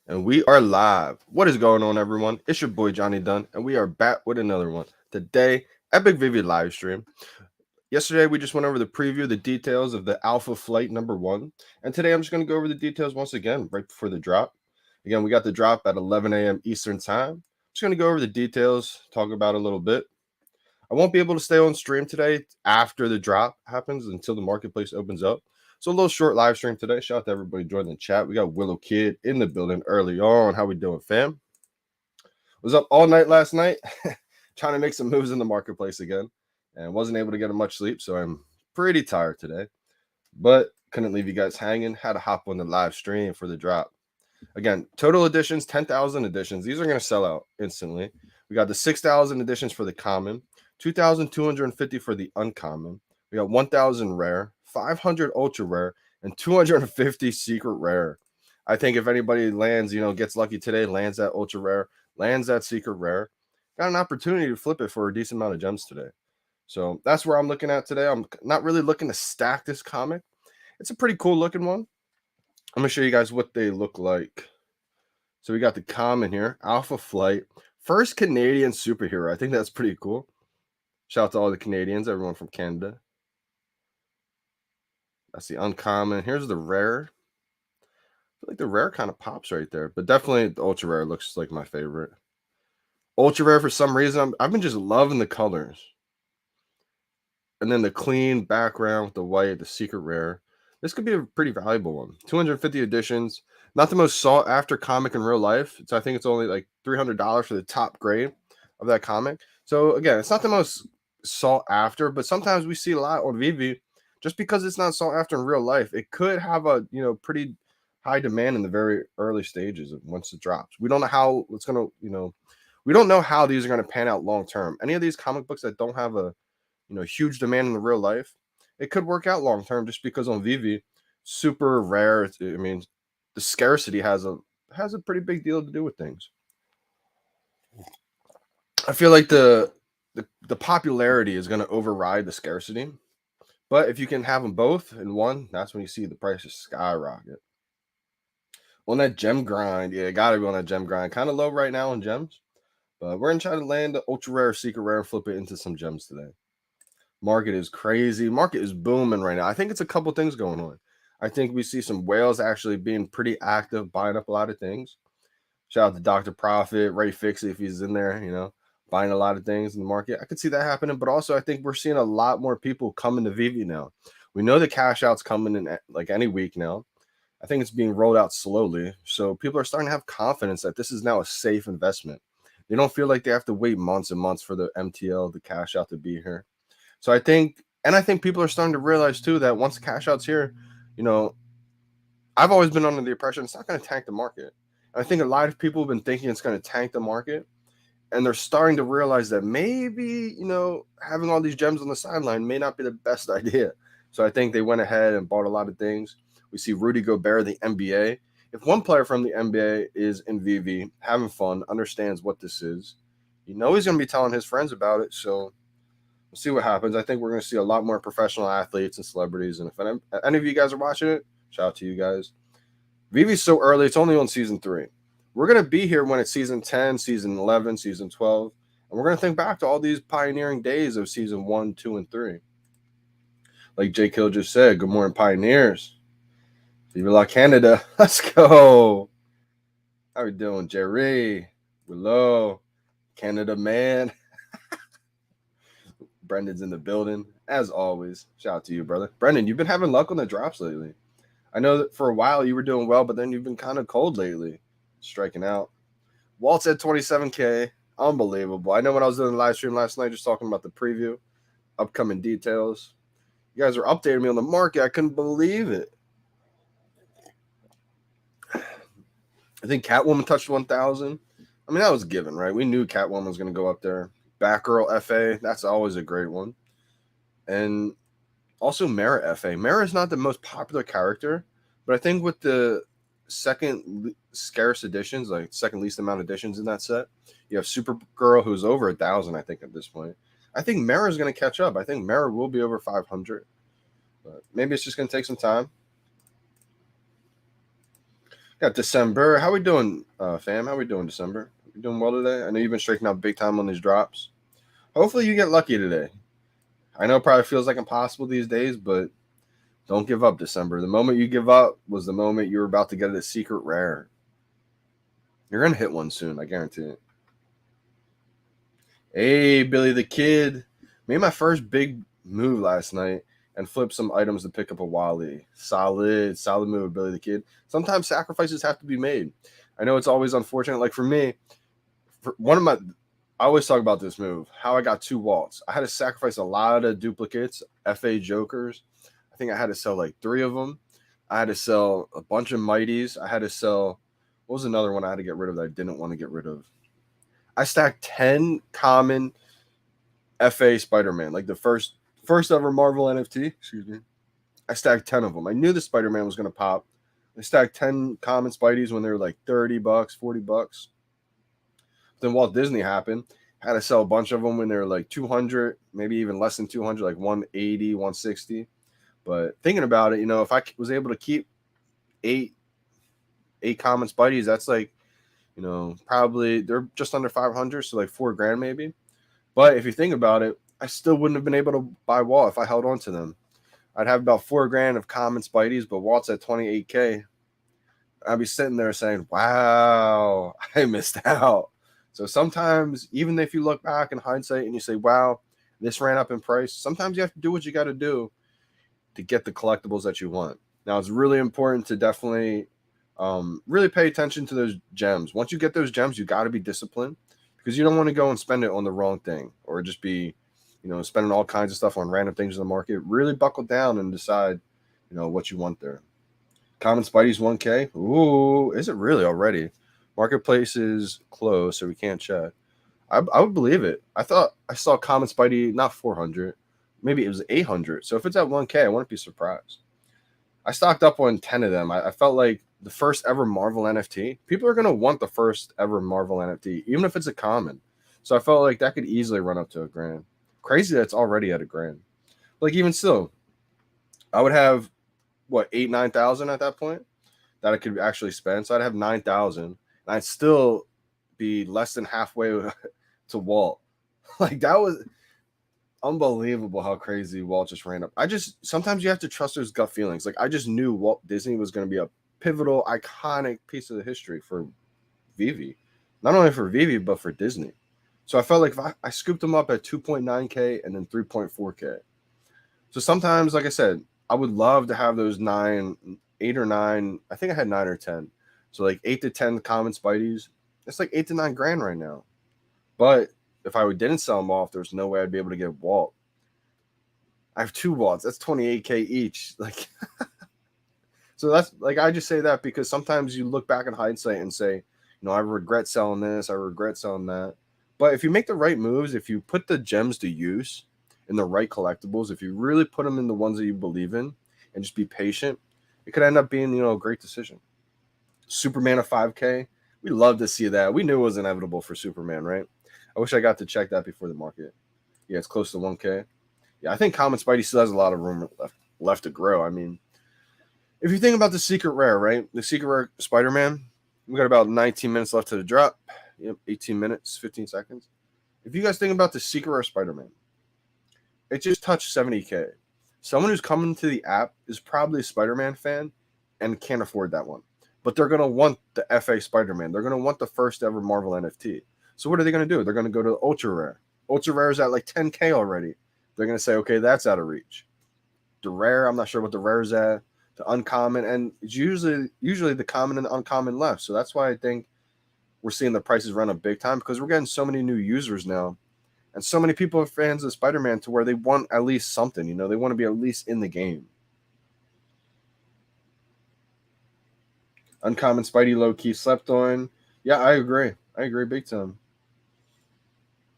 And we are live. What is going on, everyone? It's your boy Johnny Dunn, and we are back with another one. Today, epic VeVe live stream. Yesterday, we just went over the preview, the details of the Alpha Flight #1. And today, I'm just going to go over the details once again, right before the drop. Again, we got the drop at 11 a.m. Eastern Time. I'm just going to go over the details, talk about it a little bit. I won't be able to stay on stream today after the drop happens until the marketplace opens up. So a little short live stream today. Shout out to everybody joining the chat. We got Willow Kid in the building early on. How we doing, fam? Was up all night last night, trying to make some moves in the marketplace again, and wasn't able to get much sleep. So I'm pretty tired today, but couldn't leave you guys hanging. Had to hop on the live stream for the drop. Again, total editions, 10,000 editions. These are going to sell out instantly. We got the 6,000 editions for the common, 2,250 for the uncommon. We got 1,000 rare, 500 ultra rare, and 250 secret rare. I think if anybody lands, gets lucky today, lands that ultra rare, lands that secret rare, got an opportunity to flip it for a decent amount of gems today. So that's where I'm looking at today. I'm not really looking to stack this comic. It's a pretty cool looking one. I'm going to show you guys what they look like. So we got the common here, Alpha Flight, first Canadian superhero. I think that's pretty cool. Shout out to all the Canadians, everyone from Canada. That's the uncommon. Here's the rare. I feel like the rare kind of pops right there, but definitely the ultra rare looks like my favorite. Ultra rare, for some reason, I've been just loving the colors. And then the clean background with the white, the secret rare. This could be a pretty valuable one. 250 editions. Not the most sought after comic in real life. I think it's only like $300 for the top grade of that comic. So again, it's not the most sought after, but sometimes we see a lot on VeVe just because it's not sought after in real life. It could have a pretty high demand in the very early stages once it drops. We don't know how it's gonna we don't know how these are gonna pan out long term. Any of these comic books that don't have a huge demand in the real life, it could work out long term just because on VeVe, super rare. I mean, the scarcity has a pretty big deal to do with things. I feel like the popularity is going to override the scarcity, but if you can have them both in one, that's when you see the prices skyrocket. On that gem grind, yeah, gotta be on that gem grind. Kind of low right now on gems, but we're gonna try to land the ultra rare, secret rare, and flip it into some gems today. Market is crazy. Market is booming right now. I think it's a couple things going on. I think we see some whales actually being pretty active, buying up a lot of things. Shout out to Dr. Profit, Ray Fixie if he's in there, buying a lot of things in the market. I could see that happening, but also I think we're seeing a lot more people coming to VeVe now. We know the cash out's coming in like any week now. I think it's being rolled out slowly. So people are starting to have confidence that this is now a safe investment. They don't feel like they have to wait months and months for the MTL, the cash out to be here. So I think people are starting to realize too that once cash out's here, I've always been under the impression it's not going to tank the market. And I think a lot of people have been thinking it's going to tank the market, and they're starting to realize that maybe, having all these gems on the sideline may not be the best idea. So I think they went ahead and bought a lot of things. We see Rudy Gobert, the NBA. If one player from the NBA is in VeVe, having fun, understands what this is, he's going to be telling his friends about it. So we'll see what happens. I think we're going to see a lot more professional athletes and celebrities. And if any of you guys are watching it, shout out to you guys. VeVe's so early. It's only on season 3. We're going to be here when it's season 10, season 11, season 12. And we're going to think back to all these pioneering days of season 1, 2, and 3. Like J. Kill just said, good morning, pioneers. Viva la Canada. Let's go. How we doing, Jerry? Willow. Canada man. Brendan's in the building, as always. Shout out to you, brother. Brendan, you've been having luck on the drops lately. I know that for a while you were doing well, but then you've been kind of cold lately, striking out. Walt's at 27K. Unbelievable. I know when I was doing the live stream last night, just talking about the preview, upcoming details. You guys are updating me on the market. I couldn't believe it. I think Catwoman touched 1,000. I mean, that was given, right? We knew Catwoman was going to go up there. Batgirl FA, that's always a great one. And also Mara FA. Mara is not the most popular character, but I think with the second scarce editions, like second least amount of editions in that set, you have Supergirl, who's over 1,000, I think, at this point. I think Mara is going to catch up. I think Mara will be over 500. But maybe it's just going to take some time. Yeah, December. How we doing, fam? How we doing, December? You doing well today? I know you've been striking out big time on these drops. Hopefully you get lucky today. I know it probably feels like impossible these days, but don't give up, December. The moment you give up was the moment you were about to get a secret rare. You're gonna hit one soon, I guarantee it. Hey, Billy the Kid. Made my first big move last night and flipped some items to pick up a Wally. Solid move, Billy the Kid. Sometimes sacrifices have to be made. I know it's always unfortunate. Like for me, I always talk about this move, how I got 2 walls. I had to sacrifice a lot of duplicates, FA Jokers. I think I had to sell like 3 of them. I had to sell a bunch of Mighties. I had to sell, what was another one I had to get rid of that I didn't want to get rid of? I stacked 10 common FA Spider-Man, like the first ever Marvel NFT. Excuse me. I stacked 10 of them. I knew the Spider-Man was going to pop. I stacked 10 common Spideys when they were like $30, $40. Then Walt Disney happened. Had to sell a bunch of them when they were like 200, maybe even less than 200, like 180, 160. But thinking about it, if I was able to keep eight common Spideys, that's like, probably they're just under 500, so like $4,000 maybe. But if you think about it, I still wouldn't have been able to buy Walt if I held on to them. I'd have about $4,000 of common Spideys, but Walt's at 28K. I'd be sitting there saying, wow, I missed out. So sometimes, even if you look back in hindsight and you say, wow, this ran up in price, sometimes you have to do what you got to do to get the collectibles that you want. Now, it's really important to definitely really pay attention to those gems. Once you get those gems, you got to be disciplined because you don't want to go and spend it on the wrong thing or just be, spending all kinds of stuff on random things in the market. Really buckle down and decide, what you want there. Common Spidey's 1K. Ooh, is it really already? Marketplace is closed, so we can't check. I would believe it. I thought I saw Common Spidey, not 400. Maybe it was 800. So if it's at 1K, I wouldn't be surprised. I stocked up on 10 of them. I felt like the first ever Marvel NFT, people are going to want the first ever Marvel NFT, even if it's a common. So I felt like that could easily run up to $1,000. Crazy that it's already at $1,000. Like even still, I would have, 9,000 at that point that I could actually spend. So I'd have 9,000 and I'd still be less than halfway to Walt. Like that was unbelievable how crazy Walt just ran up. Sometimes you have to trust those gut feelings. Like I just knew Walt Disney was going to be a pivotal, iconic piece of the history for VeVe. Not only for VeVe, but for Disney. So I felt like if I scooped them up at 2.9K and then 3.4K. So sometimes, like I said, I would love to have those 8 or 9. I think I had 9 or 10. So like 8 to 10 common Spideys. It's like $8 to $9,000 right now. But if I didn't sell them off, there's no way I'd be able to get Walt. I have 2 Walts. That's 28K each. Like, so that's like I just say that because sometimes you look back in hindsight and say, I regret selling this. I regret selling that. But if you make the right moves, if you put the gems to use in the right collectibles, if you really put them in the ones that you believe in and just be patient, it could end up being, a great decision. Superman of 5K. We love to see that. We knew it was inevitable for Superman, right? I wish I got to check that before the market. Yeah, it's close to 1K. Yeah, I think Common Spidey still has a lot of room left to grow. I mean, if you think about the secret rare, right? The secret rare Spider-Man, we got about 19 minutes left to the drop. Yep, 18 minutes, 15 seconds. If you guys think about the secret rare Spider-Man, it just touched 70K. Someone who's coming to the app is probably a Spider-Man fan and can't afford that one. But they're going to want the FA Spider-Man. They're going to want the first ever Marvel NFT. So what are they going to do? They're going to go to the Ultra Rare. Ultra Rare is at like 10K already. They're going to say, okay, that's out of reach. The rare, I'm not sure what the rare is at. The uncommon, and it's usually the common and the uncommon left. So that's why I think we're seeing the prices run up big time because we're getting so many new users now. And so many people are fans of Spider-Man to where they want at least something, they want to be at least in the game. Uncommon Spidey low-key slept on. Yeah, I agree. I agree big time.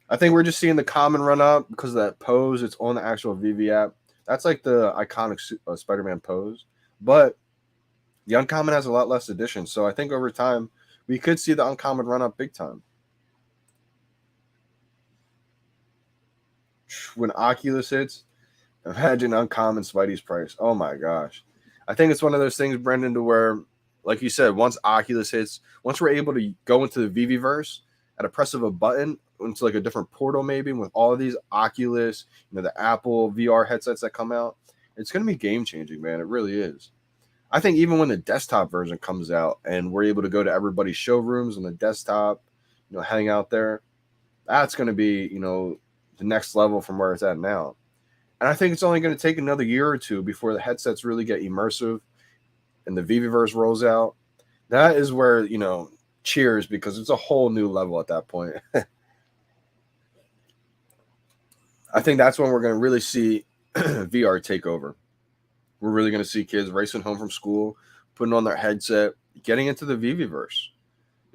I think we're just seeing the common run up because of that pose. It's on the actual VeVe app. That's like the iconic Spider-Man pose. But the uncommon has a lot less editions. So I think over time, we could see the uncommon run up big time. When Oculus hits, imagine uncommon Spidey's price. Oh my gosh. I think it's one of those things, Brendan, to where like you said, once Oculus hits, once we're able to go into the VeVe-verse at a press of a button into like a different portal, maybe with all of these Oculus, the Apple VR headsets that come out, it's going to be game changing, man. It really is. I think even when the desktop version comes out and we're able to go to everybody's showrooms on the desktop, hang out there, that's going to be, the next level from where it's at now. And I think it's only going to take another year or two before the headsets really get immersive and the VeVe-verse rolls out. That is where, cheers, because it's a whole new level at that point. I think that's when we're going to really see VR take over. We're really going to see kids racing home from school, putting on their headset, getting into the VeVe-verse.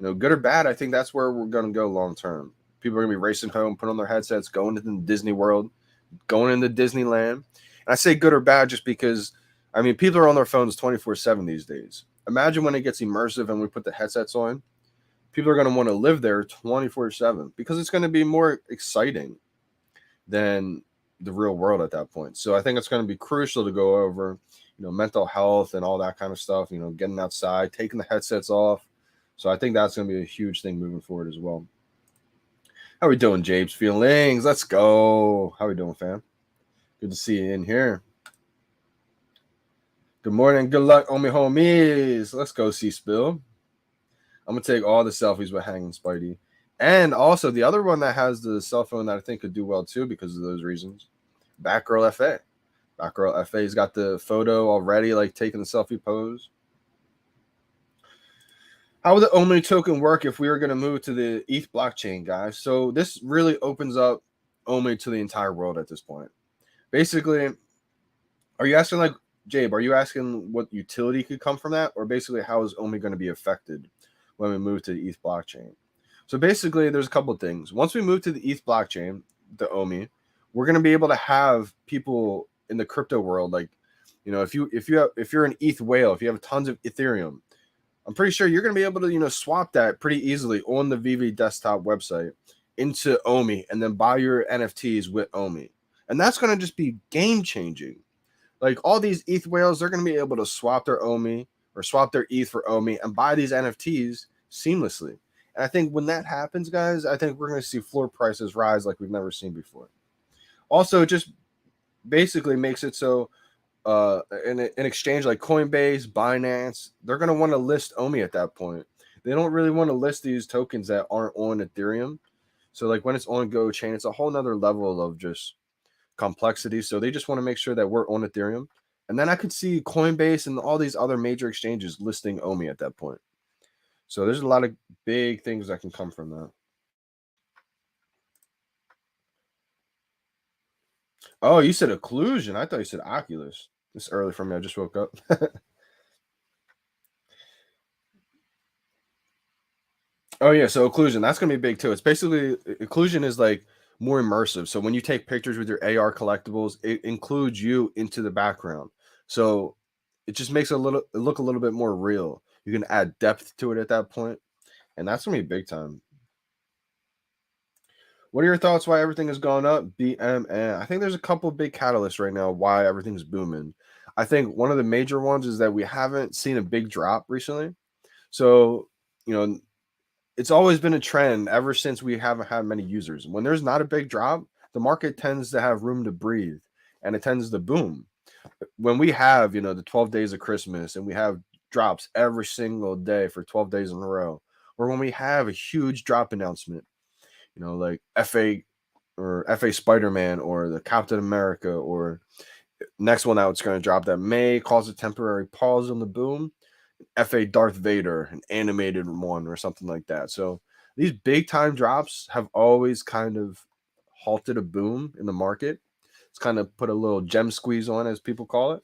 Good or bad, I think that's where we're going to go long term. People are going to be racing home, putting on their headsets, going to Disney World, going into Disneyland. And I say good or bad just because, people are on their phones 24/7 these days. Imagine when it gets immersive and we put the headsets on. People are going to want to live there 24/7 because it's going to be more exciting than the real world at that point. So I think it's going to be crucial to go over, mental health and all that kind of stuff, getting outside, taking the headsets off. So I think that's going to be a huge thing moving forward as well. How we doing, Japes? Feelings? Let's go. How we doing, fam? Good to see you in here. Good morning. Good luck, Omi homies. Let's go, C-Spill. I'm going to take all the selfies with Hanging Spidey. And also the other one that has the cell phone that I think could do well too because of those reasons. Batgirl FA. Batgirl FA's got the photo already, like taking the selfie pose. How would the Omi token work if we were going to move to the ETH blockchain, guys? So this really opens up Omi to the entire world at this point. Basically, are you asking like, Jabe, are you asking what utility could come from that? Or basically how is Omi going to be affected when we move to the ETH blockchain? So basically, there's a couple of things. Once we move to the ETH blockchain, the Omi, we're going to be able to have people in the crypto world, like, if you're an ETH whale, if you have tons of Ethereum, I'm pretty sure you're going to be able to, swap that pretty easily on the VeVe desktop website into Omi and then buy your NFTs with Omi. And that's going to just be game changing. Like all these ETH whales, they're going to be able to swap their Omi or swap their ETH for Omi and buy these NFTs seamlessly. And I think when that happens, guys, I think we're going to see floor prices rise like we've never seen before. Also, it just basically makes it so in exchange like Coinbase, Binance, they're going to want to list Omi at that point. They don't really want to list these tokens that aren't on Ethereum. So like when it's on Go Chain, it's a whole nother level of just complexity. So they just want to make sure that we're on Ethereum. And then I could see Coinbase and all these other major exchanges listing Omi at that point. So there's a lot of big things that can come from that. Oh, you said occlusion. I thought you said Oculus. It's early for me. I just woke up. Oh, yeah. So occlusion, that's going to be big too. It's basically, occlusion is like more immersive. So when you take pictures with your AR collectibles, it includes you into the background. So it just makes it look a little bit more real. You can add depth to it at that point. And that's going to be big time. What are your thoughts why everything has gone up? BMN. I think there's a couple big catalysts right now why everything's booming. I think one of the major ones is that we haven't seen a big drop recently. So, it's always been a trend ever since we haven't had many users. When there's not a big drop, the market tends to have room to breathe and it tends to boom. When we have, the 12 days of Christmas and we have drops every single day for 12 days in a row, or when we have a huge drop announcement, like FA or FA Spider-Man or the Captain America or next one out, it's going to drop that may cause a temporary pause on the boom. FA Darth Vader, an animated one or something like that. So these big time drops have always kind of halted a boom in the market. It's kind of put a little gem squeeze on, as people call it.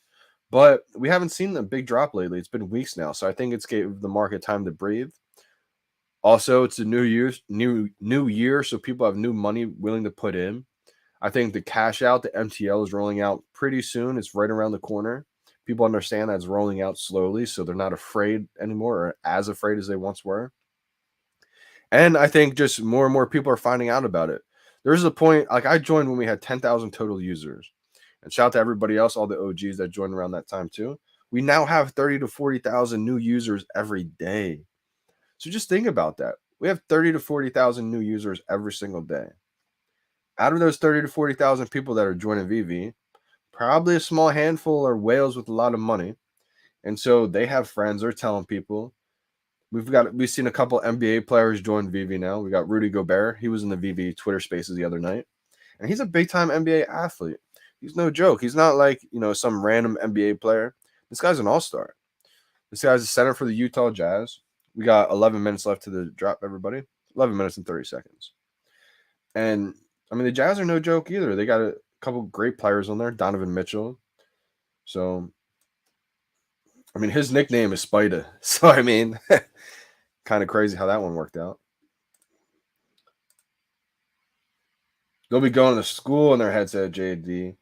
But we haven't seen a big drop lately. It's been weeks now. So I think it's gave the market time to breathe. Also, it's a new year, so people have new money willing to put in. I think the cash out, the MTL is rolling out pretty soon. It's right around the corner. People understand that it's rolling out slowly, so they're not afraid anymore or as afraid as they once were. And I think just more and more people are finding out about it. There's a point, like I joined when we had 10,000 total users. And shout out to everybody else, all the OGs that joined around that time too. We now have 30 to 40,000 new users every day. So just think about that. We have 30 to 40,000 new users every single day. Out of those 30 to 40,000 people that are joining VeVe, probably a small handful are whales with a lot of money. And so they have friends, they're telling people. We've seen a couple NBA players join VeVe now. We got Rudy Gobert. He was in the VeVe Twitter spaces the other night. And he's a big time NBA athlete. He's no joke. He's not like, some random NBA player. This guy's an all-star. This guy's the center for the Utah Jazz. We got 11 minutes left to the drop, everybody. 11 minutes and 30 seconds. And, I mean, the Jazz are no joke either. They got a couple great players on there. Donovan Mitchell. So, I mean, his nickname is Spida. So, I mean, kind of crazy how that one worked out. They'll be going to school in their headset, JD.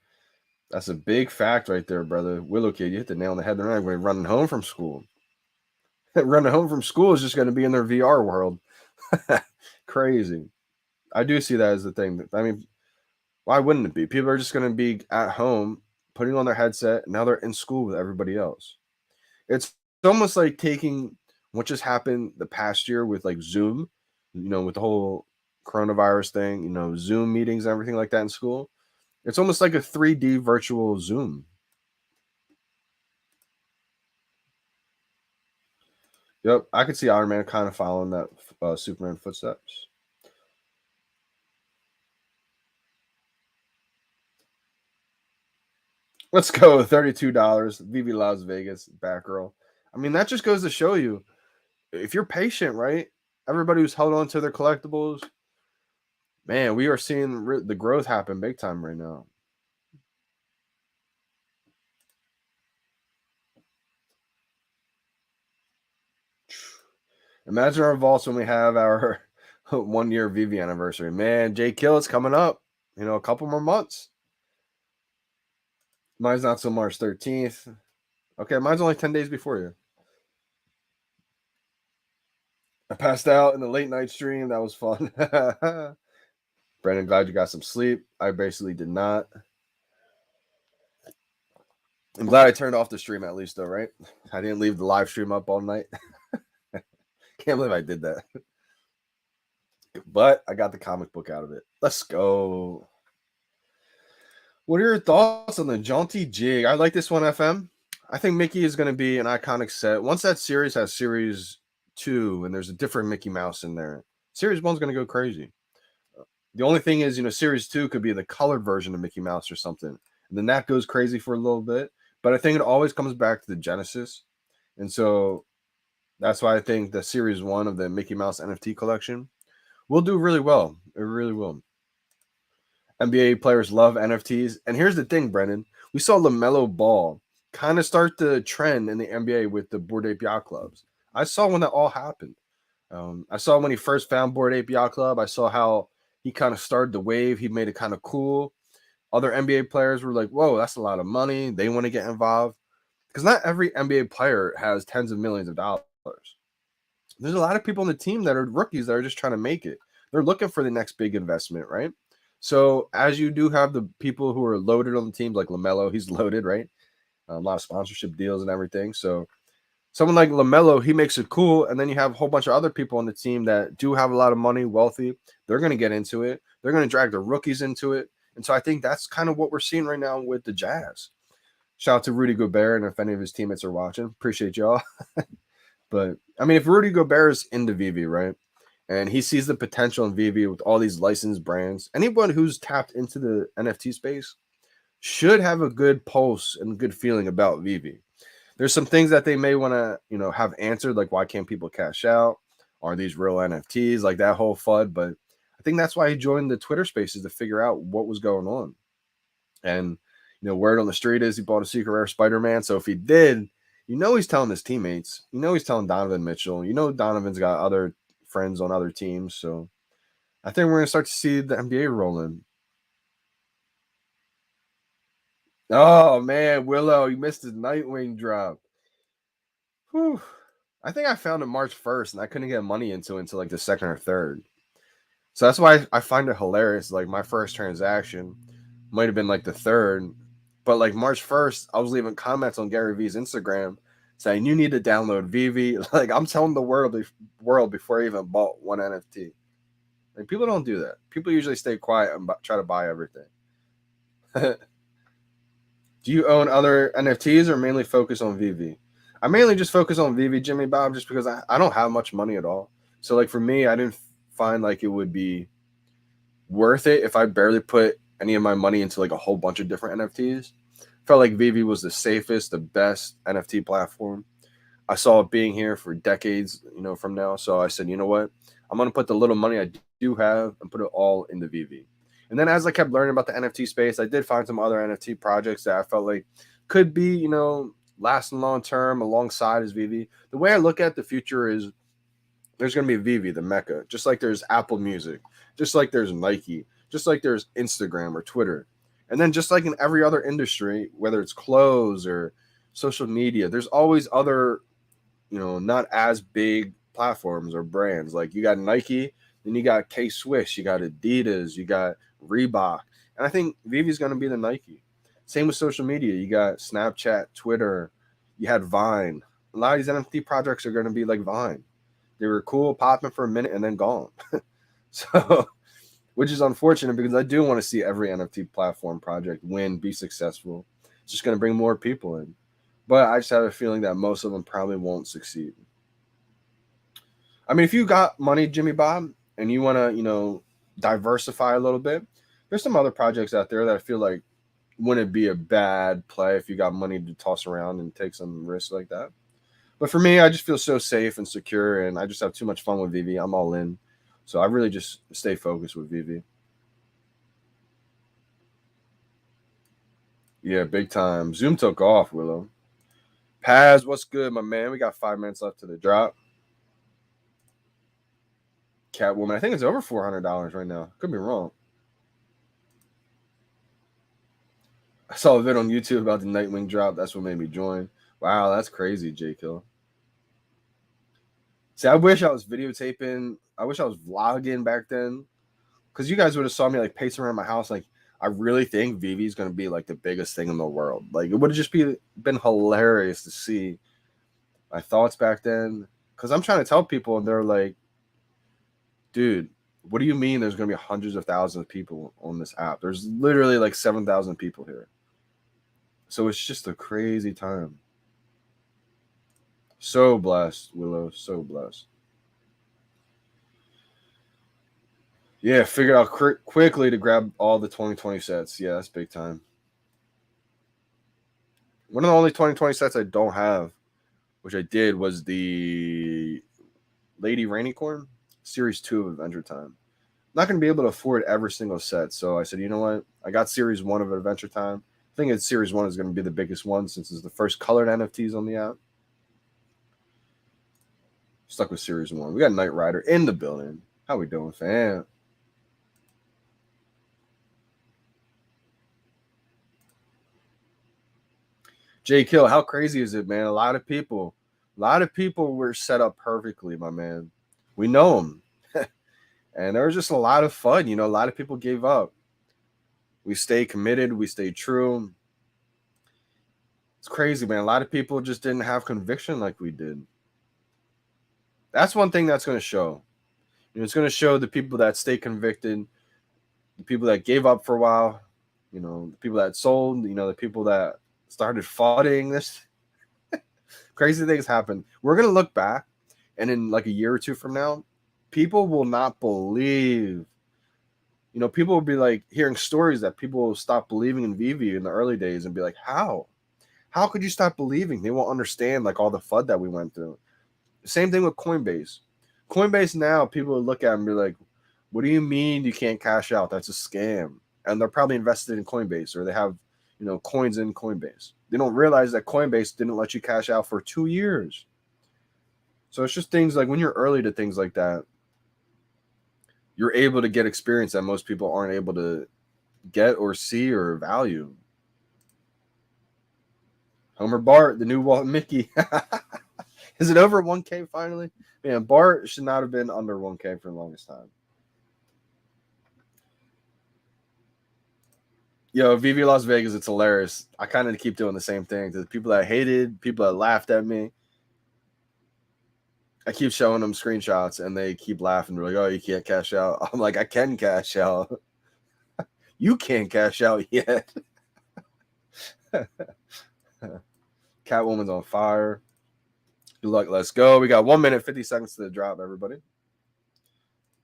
That's a big fact right there, brother. Willow Kid, you hit the nail on the head. They're not going to be running home from school. Running home from school is just going to be in their VR world. Crazy. I do see that as the thing. I mean, why wouldn't it be? People are just going to be at home, putting on their headset, and now they're in school with everybody else. It's almost like taking what just happened the past year with like Zoom, with the whole coronavirus thing, Zoom meetings and everything like that in school. It's almost like a 3D virtual Zoom. Yep, I could see Iron Man kind of following that Superman footsteps. Let's go, $32. VeVe Las Vegas, Batgirl. I mean, that just goes to show you, if you're patient, right? Everybody who's held on to their collectibles, man, we are seeing the growth happen big time right now. Imagine our vaults when we have our 1 year VeVe anniversary. Man, J Kill is coming up. A couple more months. Mine's not till March 13th. Okay, mine's only 10 days before you. I passed out in the late night stream. That was fun. Brandon, glad you got some sleep. I basically did not. I'm glad I turned off the stream at least, though, right? I didn't leave the live stream up all night. Can't believe I did that. But I got the comic book out of it. Let's go. What are your thoughts on the jaunty jig? I like this one, FM. I think Mickey is going to be an iconic set. Once that series has Series 2 and there's a different Mickey Mouse in there, Series 1's going to go crazy. The only thing is, Series 2 could be the colored version of Mickey Mouse or something. And then that goes crazy for a little bit. But I think it always comes back to the Genesis. And so that's why I think the Series 1 of the Mickey Mouse NFT collection will do really well. It really will. NBA players love NFTs. And here's the thing, Brennan. We saw LaMelo Ball kind of start the trend in the NBA with the Bored Ape Yacht Clubs. I saw when that all happened. I saw when he first found Bored Ape Yacht Club. I saw how he kind of started the wave. He made it kind of cool. Other NBA players were like, whoa, that's a lot of money. They want to get involved. Because not every NBA player has tens of millions of dollars. There's a lot of people on the team that are rookies that are just trying to make it. They're looking for the next big investment, right? So as you do have the people who are loaded on the teams, like LaMelo, he's loaded, right? A lot of sponsorship deals and everything. So someone like LaMelo, he makes it cool. And then you have a whole bunch of other people on the team that do have a lot of money, wealthy. They're going to get into it. They're going to drag the rookies into it. And so I think that's kind of what we're seeing right now with the Jazz. Shout out to Rudy Gobert, and if any of his teammates are watching, appreciate y'all. But, I mean, if Rudy Gobert is into VeVe, right, and he sees the potential in VeVe with all these licensed brands, anyone who's tapped into the NFT space should have a good pulse and good feeling about VeVe. There's some things that they may want to, have answered, like why can't people cash out? Are these real NFTs? Like that whole FUD. But I think that's why he joined the Twitter spaces to figure out what was going on. And, word on the street is he bought a secret rare Spider-Man. So if he did, he's telling his teammates. He's telling Donovan Mitchell. Donovan's got other friends on other teams. So I think we're going to start to see the NBA rolling. Oh, man, Willow, you missed his Nightwing drop. Whew. I think I found it March 1st, and I couldn't get money into it until like the second or third. So that's why I find it hilarious. Like my first transaction might have been like the third, But like March 1st, I was leaving comments on Gary Vee's Instagram saying you need to download VeVe. Like I'm telling the world before I even bought one NFT. Like people don't do that. People usually stay quiet and try to buy everything. Do you own other NFTs or mainly focus on VeVe? I mainly just focus on VeVe, Jimmy Bob, just because I don't have much money at all. So like for me, I didn't find like it would be worth it if I barely put any of my money into like a whole bunch of different NFTs. Felt like VeVe was the safest, the best NFT platform. I saw it being here for decades, from now. So I said, you know what? I'm going to put the little money I do have and put it all into VeVe. And then as I kept learning about the NFT space, I did find some other NFT projects that I felt like could be, lasting long term alongside as VeVe. The way I look at the future is there's going to be VeVe, the mecca, just like there's Apple Music, just like there's Nike, just like there's Instagram or Twitter. And then just like in every other industry, whether it's clothes or social media, there's always other, not as big platforms or brands. Like you got Nike, then you got K-Swiss, you got Adidas, you got Reebok. And I think VeVe is going to be the Nike. Same with social media. You got Snapchat, Twitter, you had Vine. A lot of these NFT projects are going to be like Vine. They were cool, popping for a minute, and then gone. So, which is unfortunate because I do want to see every NFT platform project win, be successful. It's just going to bring more people in. But I just have a feeling that most of them probably won't succeed. I mean, if you got money, Jimmy Bob, and you want to, diversify a little bit, there's some other projects out there that I feel like wouldn't be a bad play if you got money to toss around and take some risks like that. But for me, I just feel so safe and secure, and I just have too much fun with VeVe. I'm all in. So I really just stay focused with VeVe. Yeah, big time. Zoom took off, Willow. Paz, what's good, my man? We got 5 minutes left to the drop. Catwoman, I think it's over $400 right now. Could be wrong. I saw a vid on YouTube about the Nightwing drop. That's what made me join. Wow, that's crazy, J Kill. See, I wish I was videotaping. I wish I was vlogging back then. Because you guys would have saw me like pacing around my house. Like, I really think VeVe is going to be like the biggest thing in the world. Like, it would have just been hilarious to see my thoughts back then. Because I'm trying to tell people, and they're like, dude, what do you mean there's going to be hundreds of thousands of people on this app? There's literally like 7,000 people here. So it's just a crazy time. So blessed, Willow. So blessed. Yeah, figured out quickly to grab all the 2020 sets. Yeah, that's big time. One of the only 2020 sets I don't have, which I did, was the Lady Rainicorn Series 2 of Adventure Time. I'm not going to be able to afford every single set. So I said, you know what? I got Series 1 of Adventure Time. I think it's Series 1 is going to be the biggest one since it's the first colored NFTs on the app. Stuck with Series 1. We got Knight Rider in the building. How we doing, fam? J Kill, how crazy is it, man? A lot of people were set up perfectly, my man. We know them. And there was just a lot of fun. A lot of people gave up. We stayed committed. We stayed true. It's crazy, man. A lot of people just didn't have conviction like we did. That's one thing that's going to show. It's going to show the people that stay convicted, the people that gave up for a while, the people that sold, the people that started fighting this. Crazy things happen. We're going to look back, and in like a year or two from now, people will not believe. People will be like hearing stories that people will stop believing in VeVe in the early days and be like, how? How could you stop believing? They won't understand like all the FUD that we went through. Same thing with Coinbase. Coinbase now, people will look at it and be like, what do you mean you can't cash out? That's a scam. And they're probably invested in Coinbase, or they have, coins in Coinbase. They don't realize that Coinbase didn't let you cash out for 2 years. So it's just things like when you're early to things like that, you're able to get experience that most people aren't able to get or see or value. Homer Bart, the new Walt Mickey. Is it over 1K finally? Man, Bart should not have been under 1K for the longest time. Yo, VeVe Las Vegas, it's hilarious. I kind of keep doing the same thing. The people that hated, people that laughed at me, I keep showing them screenshots and they keep laughing. They're like, oh, you can't cash out. I'm like, I can cash out. You can't cash out yet. Catwoman's on fire. Good luck. Let's go. We got 1 minute, 50 seconds to the drop, everybody.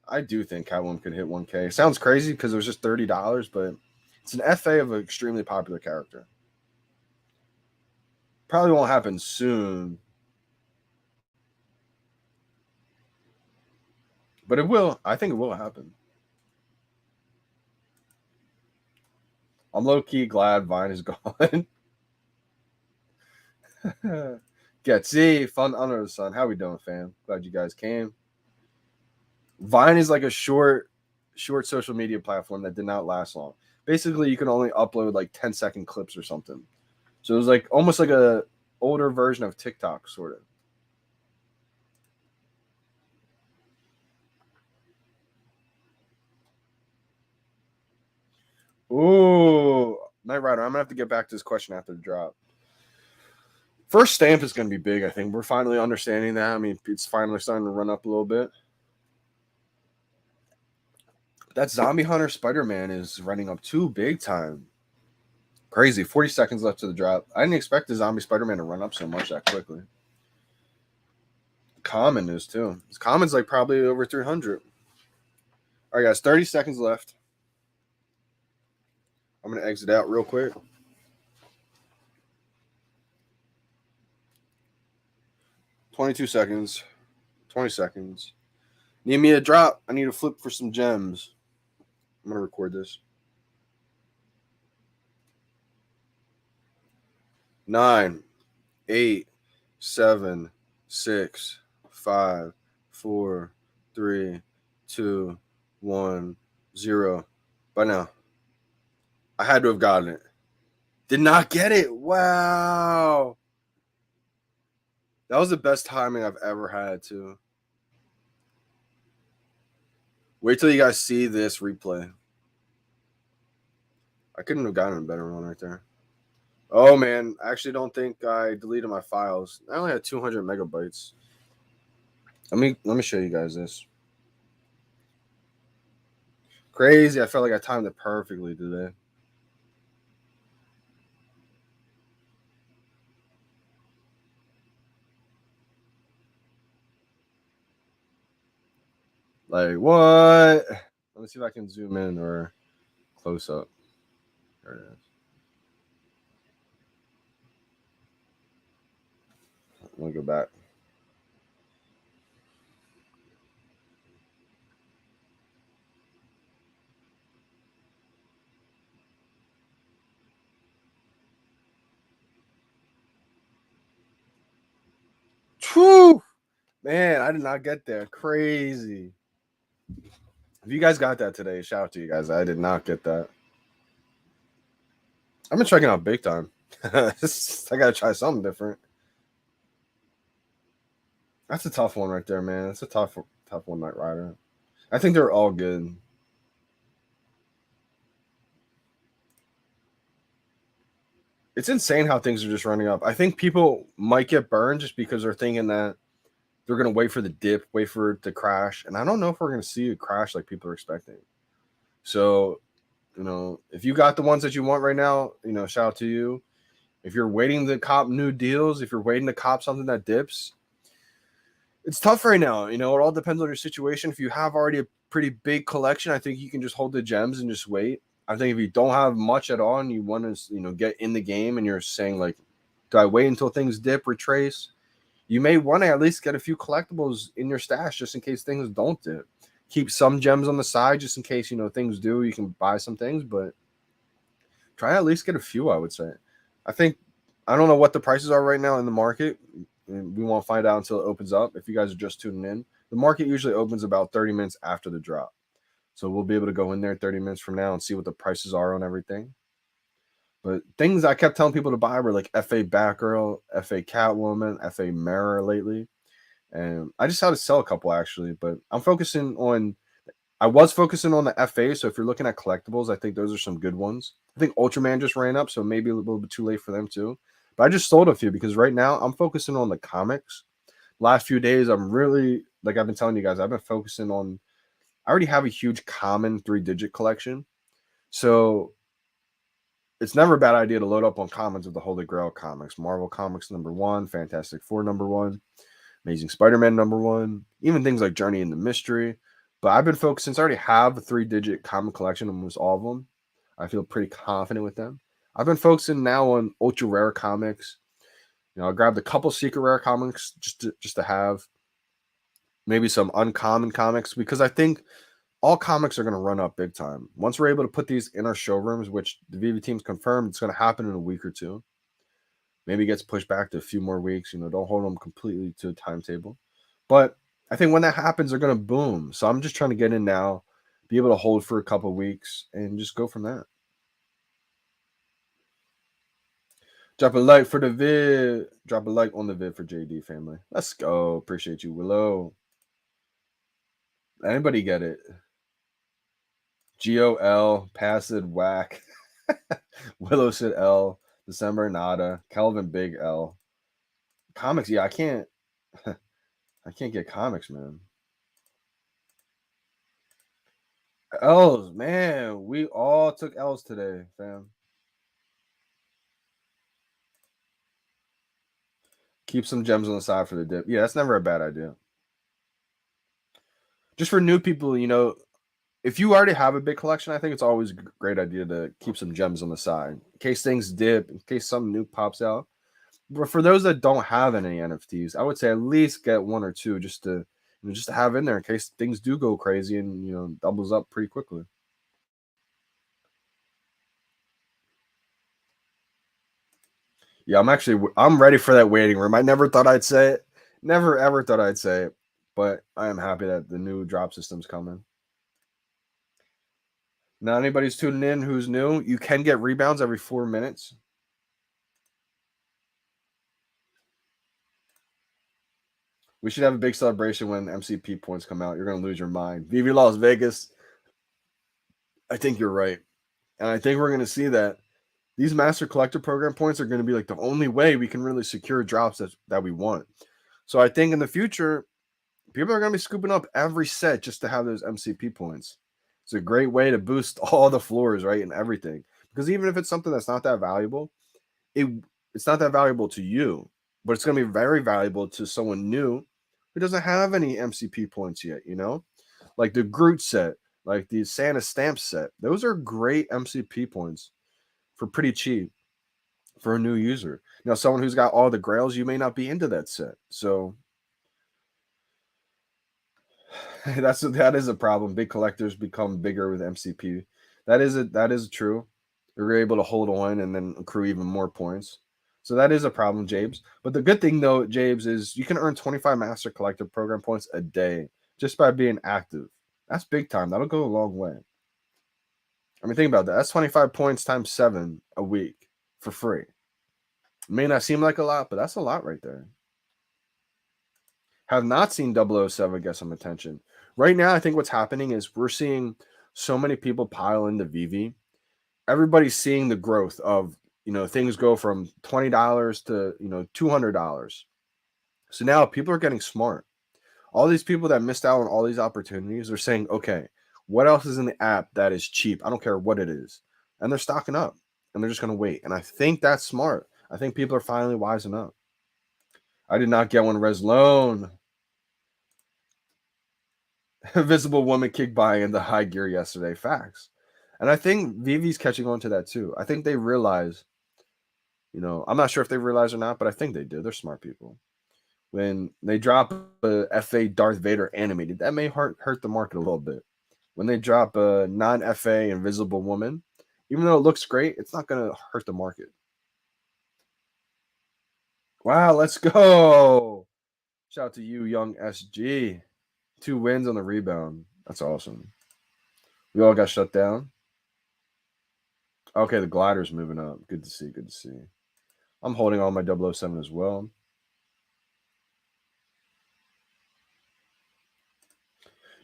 I do think Catwoman could hit 1K. It sounds crazy because it was just $30, but it's an FA of an extremely popular character. Probably won't happen soon. But it will. I think it will happen. I'm low-key glad Vine is gone. Get see, fun under the sun. How we doing, fam? Glad you guys came. Vine is like a short social media platform that did not last long. Basically, you can only upload like 10-second clips or something. So it was like almost like a older version of TikTok, sort of. Ooh, Knight Rider. I'm gonna have to get back to this question after the drop. First stamp is gonna be big. I think we're finally understanding that. I mean, it's finally starting to run up a little bit. That Zombie Hunter Spider-Man is running up too big time. Crazy. 40 seconds left to the drop. I didn't expect the Zombie Spider-Man to run up so much that quickly. Common is too. This Common's like probably over 300. All right, guys. 30 seconds left. I'm gonna exit out real quick. 22 seconds. 20 seconds. Need me a drop. I need a flip for some gems. I'm gonna record this. 9, 8, 7, 6, 5, 4, 3, 2, 1, 0. By now. I had to have gotten it. Did not get it. Wow. That was the best timing I've ever had, too. Wait till you guys see this replay. I couldn't have gotten a better one right there. Oh, man. I actually don't think I deleted my files. I only had 200 megabytes. Let me show you guys this. Crazy. I felt like I timed it perfectly today. Like, what? Let me see if I can zoom in or close up. There it is. I'm going to go back. Whew! Man, I did not get there. Crazy. If you guys got that today, shout out to you guys. I did not get that. I've been checking out big time. I gotta try something different. That's a tough one right there, man. That's a tough one, Knight Rider. I think they're all good. It's insane how things are just running up. I think people might get burned just because they're thinking that they're gonna wait for the dip, wait for it to crash, and I don't know if we're gonna see a crash like people are expecting. So, if you got the ones that you want right now, shout out to you. If you're waiting to cop new deals, if you're waiting to cop something that dips, it's tough right now. It all depends on your situation. If you have already a pretty big collection, I think you can just hold the gems and just wait. I think if you don't have much at all and you want to, get in the game and you're saying like, do I wait until things dip, retrace? You may want to at least get a few collectibles in your stash just in case things don't dip. Keep some gems on the side just in case, things do. You can buy some things, but try at least get a few, I would say. I don't know what the prices are right now in the market. We won't find out until it opens up. If you guys are just tuning in, the market usually opens about 30 minutes after the drop. So we'll be able to go in there 30 minutes from now and see what the prices are on everything. But things I kept telling people to buy were like FA Batgirl, FA Catwoman, FA Mirror lately. And I just had to sell a couple actually, but I'm focusing on I was focusing on the FA, so if you're looking at collectibles, I think those are some good ones. I think Ultraman just ran up, so maybe a little bit too late for them too. But I just sold a few because right now I'm focusing on the comics. Last few days, I'm really, like I've been telling you guys, I've been focusing on, I already have a huge common 3-digit collection. So it's never a bad idea to load up on commons of the Holy Grail comics. Marvel Comics #1, Fantastic Four #1, Amazing Spider-Man #1, even things like Journey into Mystery. But I've been focused, since I already have a 3-digit comic collection, almost all of them. I feel pretty confident with them. I've been focusing now on ultra rare comics. I grabbed a couple secret rare comics just to have maybe some uncommon comics, because I think all comics are going to run up big time. Once we're able to put these in our showrooms, which the VeVe team's confirmed it's going to happen in a week or two. Maybe it gets pushed back to a few more weeks. Don't hold them completely to a timetable. But I think when that happens, they're going to boom. So I'm just trying to get in now, be able to hold for a couple of weeks, and just go from that. Drop a like for the vid. Drop a like on the vid for JD family. Let's go. Appreciate you, Willow. Anybody get it? GOL, Passive, Whack. Willow said L. December, Nada. Kelvin, Big L. Comics, yeah, I can't. I can't get comics, man. L's, man. We all took L's today, fam. Keep some gems on the side for the dip. Yeah, that's never a bad idea. Just for new people, if you already have a big collection, I think it's always a great idea to keep some gems on the side in case things dip, in case something new pops out. But for those that don't have any NFTs, I would say at least get one or two just to have in there in case things do go crazy and doubles up pretty quickly. Yeah, I'm ready for that waiting room. I never thought I'd say it. Never ever thought I'd say it. But I am happy that the new drop system's coming. Now, anybody's tuning in who's new, you can get rebounds every 4 minutes. We should have a big celebration when MCP points come out. You're going to lose your mind. VeVe Las Vegas. I think you're right. And I think we're going to see that these Master Collector Program points are going to be like the only way we can really secure drops that we want. So I think in the future, people are going to be scooping up every set just to have those MCP points. It's a great way to boost all the floors, right, and everything. Because even if it's something that's not that valuable, it's not that valuable to you, but it's going to be very valuable to someone new who doesn't have any MCP points yet, like the Groot set, like the Santa stamp set. Those are great MCP points for pretty cheap for a new user. Now, someone who's got all the grails, you may not be into that set. So that is a problem. Big collectors become bigger with MCP. That is true. You're able to hold on and then accrue even more points. So that is a problem, Jabes. But the good thing though, Jabes, is you can earn 25 Master Collector Program points a day just by being active. That's big time. That'll go a long way. I mean, think about that. That's 25 points times 7 a week for free. It may not seem like a lot, but that's a lot right there. Have not seen 007 get some attention. Right now, I think what's happening is we're seeing so many people pile into VeVe. Everybody's seeing the growth of, things go from $20 to, $200. So now people are getting smart. All these people that missed out on all these opportunities are saying, okay, what else is in the app that is cheap? I don't care what it is. And they're stocking up and they're just going to wait. And I think that's smart. I think people are finally wising up. I did not get one res loan. Visible woman kick buying in the high gear yesterday. Facts. And I think VeVe's catching on to that too. I think they realize, I'm not sure if they realize or not, but I think they do. They're smart people. When they drop a FA Darth Vader animated, that may hurt the market a little bit. When they drop a non-FA Invisible Woman, even though it looks great, it's not going to hurt the market. Wow, let's go. Shout out to you, young SG. 2 wins on the rebound. That's awesome. We all got shut down. Okay, the glider's moving up. Good to see. Good to see. I'm holding on my 007 as well.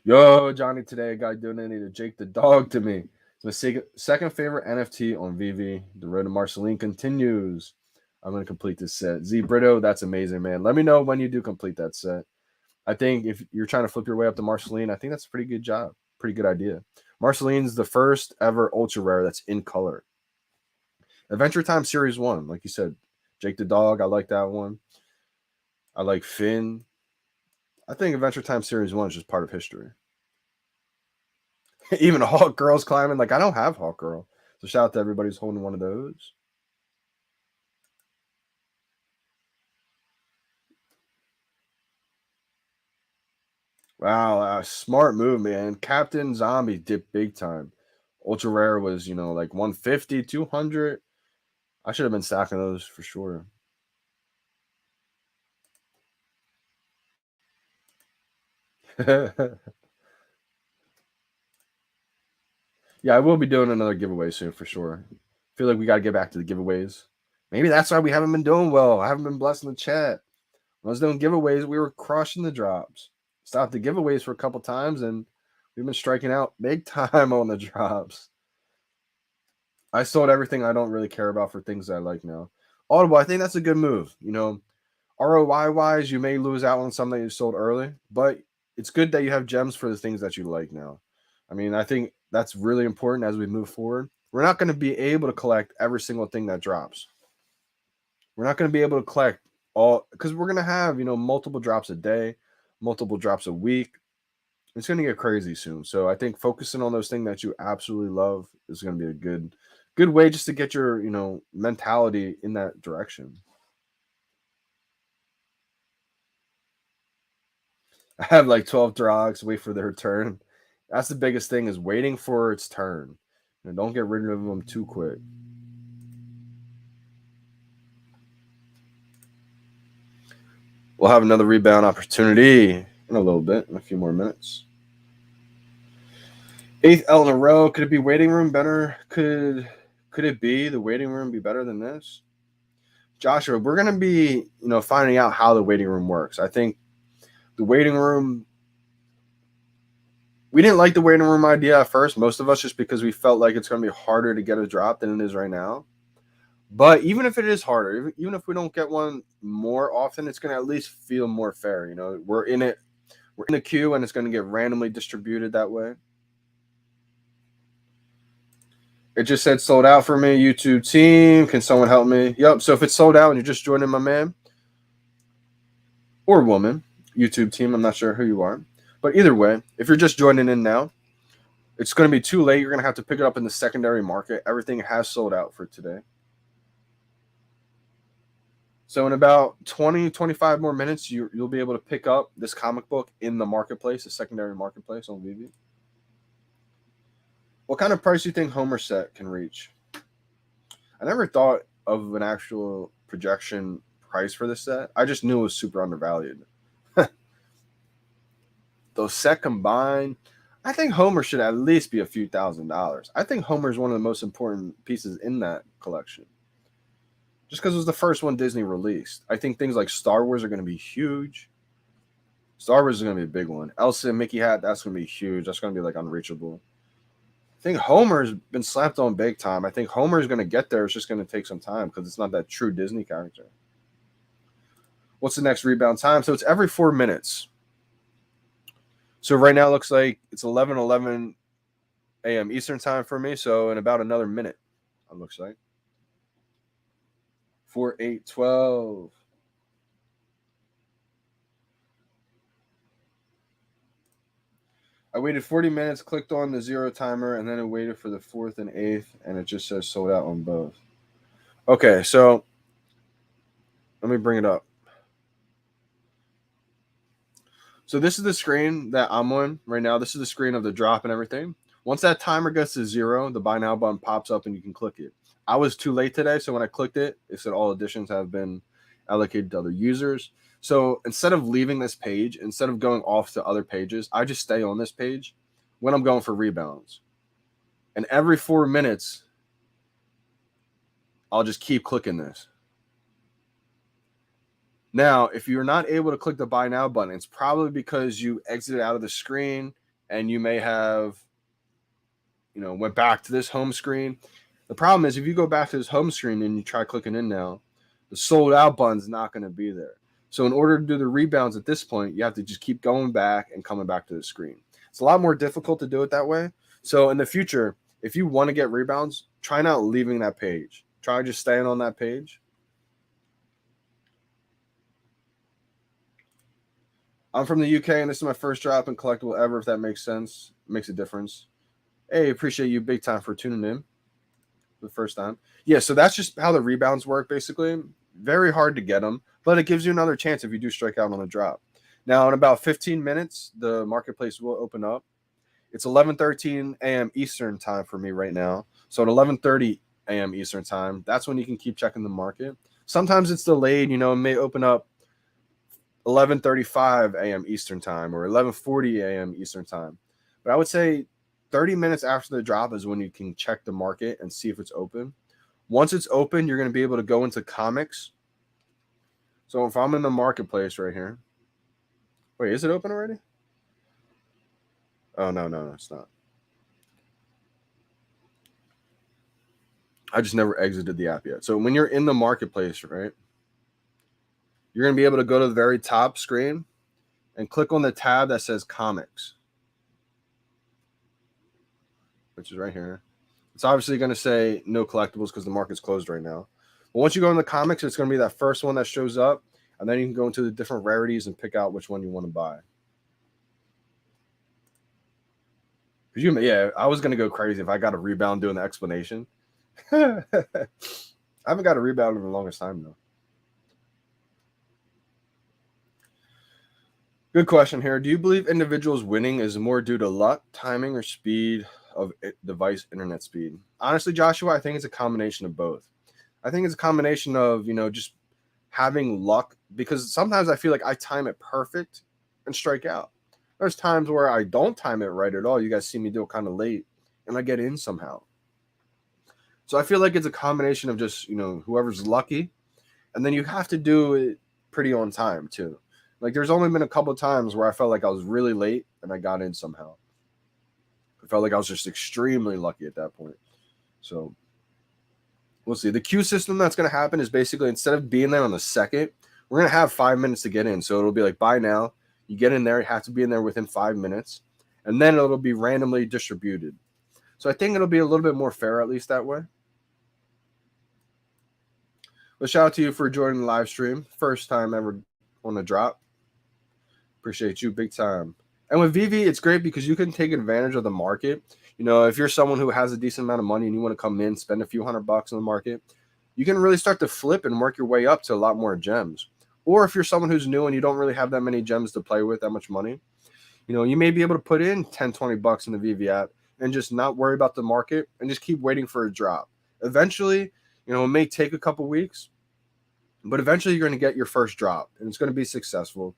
Yo, Johnny, today a guy donated Jake the dog to me. It's my second favorite NFT on VeVe. The road to Marceline continues. I'm going to complete this set. Z Brito, that's amazing, man. Let me know when you do complete that set. I think if you're trying to flip your way up to Marceline, I think that's a pretty good job. Pretty good idea. Marceline's the first ever ultra rare that's in color. Adventure Time Series 1, like you said. Jake the dog, I like that one. I like Finn. I think Adventure Time Series 1 is just part of history. Even Hawk Girl's climbing. Like, I don't have Hawk Girl. So shout out to everybody who's holding one of those. Wow, smart move, man. Captain Zombie dipped big time. Ultra rare was, like 150, 200. I should have been stacking those for sure. Yeah, I will be doing another giveaway soon for sure. Feel like we got to get back to the giveaways. Maybe that's why we haven't been doing well. I haven't been blessed in the chat. When I was doing giveaways, we were crushing the drops. Stopped the giveaways for a couple times, and we've been striking out big time on the drops. I sold everything I don't really care about for things that I like now. Audible, I think that's a good move. ROI wise, you may lose out on some that you sold early, but it's good that you have gems for the things that you like now. I mean, I think that's really important as we move forward. We're not going to be able to collect every single thing that drops. We're not going to be able to collect all because we're going to have, multiple drops a day, multiple drops a week. It's going to get crazy soon. So I think focusing on those things that you absolutely love is going to be a good way just to get your, mentality in that direction. I have like 12 drogs, wait for their turn. That's the biggest thing is waiting for its turn. And don't get rid of them too quick. We'll have another rebound opportunity in a little bit, in a few more minutes. 8th L in a row. Could it be waiting room better? Could it be the waiting room be better than this? Joshua, we're going to be, finding out how the waiting room works. I think the waiting room, we didn't like the waiting room idea at first, most of us, just because we felt like it's going to be harder to get a drop than it is right now. But even if it is harder, even if we don't get one more often, it's going to at least feel more fair. We're in the queue and it's going to get randomly distributed that way. It just said sold out for me. YouTube team, can someone help me? Yep. So if it's sold out and you're just joining my man or woman, YouTube team, I'm not sure who you are. But either way, if you're just joining in now, it's going to be too late. You're going to have to pick it up in the secondary market. Everything has sold out for today. So in about 20, 25 more minutes, you'll be able to pick up this comic book in the marketplace, the secondary marketplace on VeVe. What kind of price do you think Homer set can reach? I never thought of an actual projection price for this set. I just knew it was super undervalued. Those set combined, I think Homer should at least be a few $1,000s. I think Homer is one of the most important pieces in that collection. Just because it was the first one Disney released. I think things like Star Wars are going to be huge. Star Wars is going to be a big one. Elsa and Mickey hat, that's going to be huge. That's going to be like unreachable. I think Homer's been slapped on big time. I think Homer's going to get there. It's just going to take some time because it's not that true Disney character. What's the next rebound time? So it's every 4 minutes. So right now it looks like it's 11:11 a.m. Eastern time for me. So in about another minute, it looks like. 4, 8, 12. I waited 40 minutes, clicked on the 0 timer, and then I waited for the 4th and 8th, and it just says sold out on both. Okay, so let me bring it up. So this is the screen that I'm on right now. This is the screen of the drop and everything. Once that timer gets to 0, the buy now button pops up and you can click it. I was too late today, so when I clicked it, it said all editions have been allocated to other users. So instead of leaving this page, instead of going off to other pages, I just stay on this page when I'm going for rebounds. And every 4 minutes, I'll just keep clicking this. Now, if you're not able to click the buy now button, it's probably because you exited out of the screen and you may have, went back to this home screen. The problem is if you go back to this home screen and you try clicking in now, the sold out button's not going to be there. So in order to do the rebounds at this point, you have to just keep going back and coming back to the screen. It's a lot more difficult to do it that way. So in the future, if you want to get rebounds, try not leaving that page. Try just staying on that page. I'm from the UK, and this is my first drop in collectible ever, if that makes sense. Makes a difference. Hey, appreciate you big time for tuning in for the first time. Yeah, so that's just how the rebounds work, basically. Very hard to get them, but it gives you another chance if you do strike out on a drop. Now, in about 15 minutes, the marketplace will open up. It's 11:13 a.m. Eastern time for me right now. So at 11:30 a.m. Eastern time, that's when you can keep checking the market. Sometimes it's delayed, it may open up 11:35 a.m. Eastern time or 11:40 a.m. Eastern time. But I would say 30 minutes after the drop is when you can check the market and see if it's open. Once it's open, you're going to be able to go into comics. So if I'm in the marketplace right here. Wait, is it open already? Oh, no, it's not. I just never exited the app yet. So when you're in the marketplace, right, you're going to be able to go to the very top screen and click on the tab that says comics, which is right here. It's obviously going to say no collectibles because the market's closed right now. But once you go in the comics, it's going to be that first one that shows up, and then you can go into the different rarities and pick out which one you want to buy. Yeah, I was going to go crazy if I got a rebound doing the explanation. I haven't got a rebound in the longest time, though. Good question here. Do you believe individuals winning is more due to luck, timing, or speed of device internet speed? Honestly, Joshua, I think it's a combination of both. I think it's a combination of, just having luck, because sometimes I feel like I time it perfect and strike out. There's times where I don't time it right at all. You guys see me do it kind of late, and I get in somehow. So I feel like it's a combination of just, whoever's lucky, and then you have to do it pretty on time too. Like there's only been a couple of times where I felt like I was really late and I got in somehow. I felt like I was just extremely lucky at that point. So we'll see. The queue system that's going to happen is basically instead of being there on the second, we're going to have 5 minutes to get in. So it'll be like, buy now. You get in there. You have to be in there within 5 minutes. And then it'll be randomly distributed. So I think it'll be a little bit more fair, at least that way. But shout out to you for joining the live stream. First time ever on the drop. Appreciate you big time. And with VeVe, it's great because you can take advantage of the market. If you're someone who has a decent amount of money and you want to come in, spend a few $100 in the market, you can really start to flip and work your way up to a lot more gems. Or if you're someone who's new and you don't really have that many gems to play with, that much money, you may be able to put in 10, 20 bucks in the VeVe app and just not worry about the market and just keep waiting for a drop. Eventually, it may take a couple weeks, but eventually you're going to get your first drop and it's going to be successful.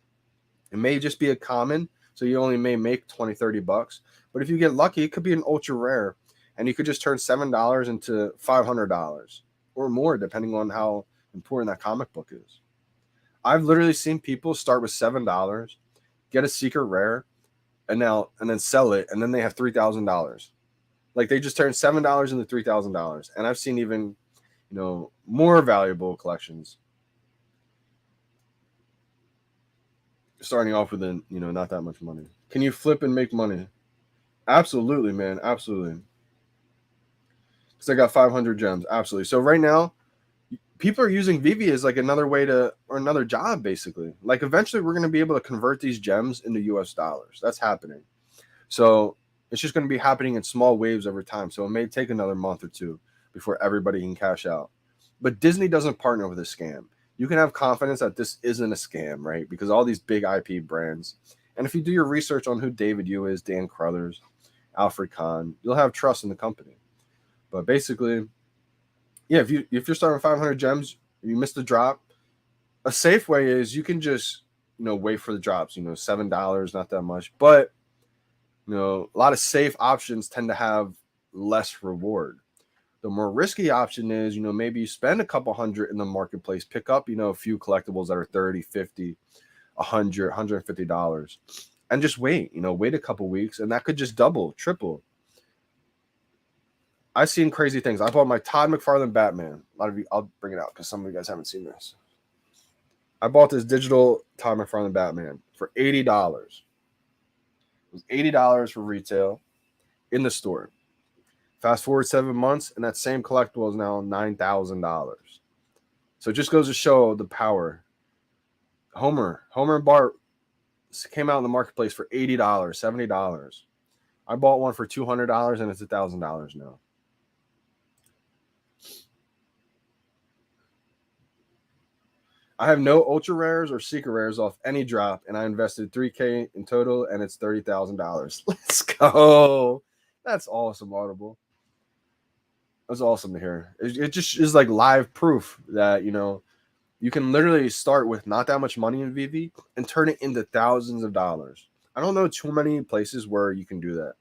It may just be a common, so you only may make 20, 30 bucks. But if you get lucky, it could be an ultra rare, and you could just turn $7 into $500 or more, depending on how important that comic book is. I've literally seen people start with $7, get a secret rare, and then sell it, and then they have $3,000. Like they just turned $7 into $3,000, and I've seen even, more valuable collections starting off with not that much money. Can you flip and make money? Absolutely, man. Absolutely. Because I got 500 gems. Absolutely. So right now, people are using VeVe as like another way or another job, basically. Like eventually we're going to be able to convert these gems into US dollars. That's happening. So it's just going to be happening in small waves over time. So it may take another month or two before everybody can cash out. But Disney doesn't partner with a scam. You can have confidence that this isn't a scam, right? Because all these big IP brands, and if you do your research on who David Yu is, Dan Crothers, Alfred Kahn, you'll have trust in the company. But basically, yeah, if you're starting 500 gems, you missed the drop. A safe way is you can just wait for the drops. $7, not that much, but a lot of safe options tend to have less reward. The more risky option is, maybe you spend a couple hundred in the marketplace, pick up, a few collectibles that are $30, $50, $100, $150. and just wait, wait a couple weeks, and that could just double, triple. I've seen crazy things. I bought my Todd McFarlane Batman. A lot of you, I'll bring it out because some of you guys haven't seen this. I bought this digital Todd McFarlane Batman for $80. It was $80 for retail in the store. Fast forward 7 months, and that same collectible is now $9,000. So it just goes to show the power. Homer and Bart came out in the marketplace for $80, $70. I bought one for $200, and it's $1,000 now. I have no ultra rares or secret rares off any drop, and I invested $3K in total, and it's $30,000. Let's go. That's awesome, Audible. That's awesome to hear. It just is like live proof that, you can literally start with not that much money in VeVe and turn it into thousands of dollars. I don't know too many places where you can do that.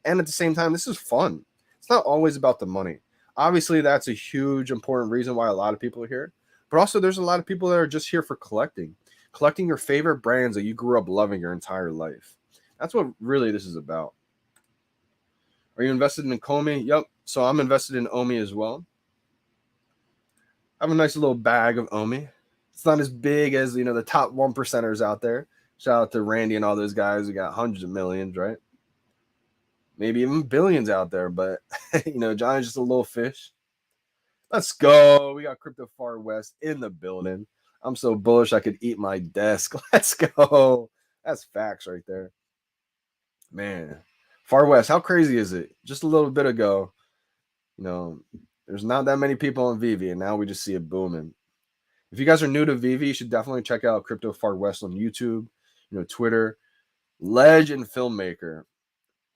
And at the same time, this is fun. It's not always about the money. Obviously, that's a huge, important reason why a lot of people are here. But also, there's a lot of people that are just here for collecting your favorite brands that you grew up loving your entire life. That's what really this is about. Are you invested in Komi? Yep. So I'm invested in Omi as well. I have a nice little bag of Omi. It's not as big as, the top 1%ers out there. Shout out to Randy and all those guys who got hundreds of millions, right? Maybe even billions out there. But, Johnny's just a little fish. Let's go. We got Crypto Far West in the building. I'm so bullish I could eat my desk. Let's go. That's facts right there. Man, Far West, how crazy is it? Just a little bit ago, there's not that many people on VeVe, and now we just see it booming. If you guys are new to VeVe, you should definitely check out Crypto Far West on YouTube, Twitter. Legend filmmaker.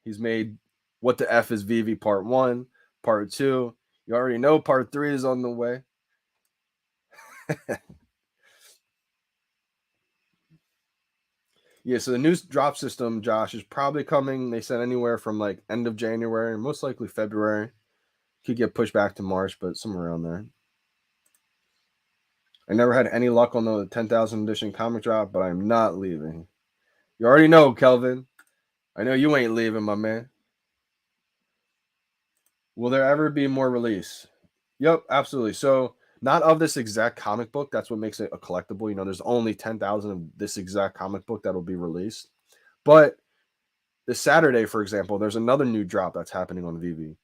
He's made What the F is VeVe Part 1, Part 2. You already know Part 3 is on the way. Yeah, so the new drop system, Josh, is probably coming. They said anywhere from like end of January, most likely February. Could get pushed back to March, but somewhere around there. I never had any luck on the 10,000 edition comic drop, but I'm not leaving. You already know, Kelvin. I know you ain't leaving, my man. Will there ever be more release? Yep, absolutely. So not of this exact comic book. That's what makes it a collectible. There's only 10,000 of this exact comic book that'll be released. But this Saturday, for example, there's another new drop that's happening on VeVe.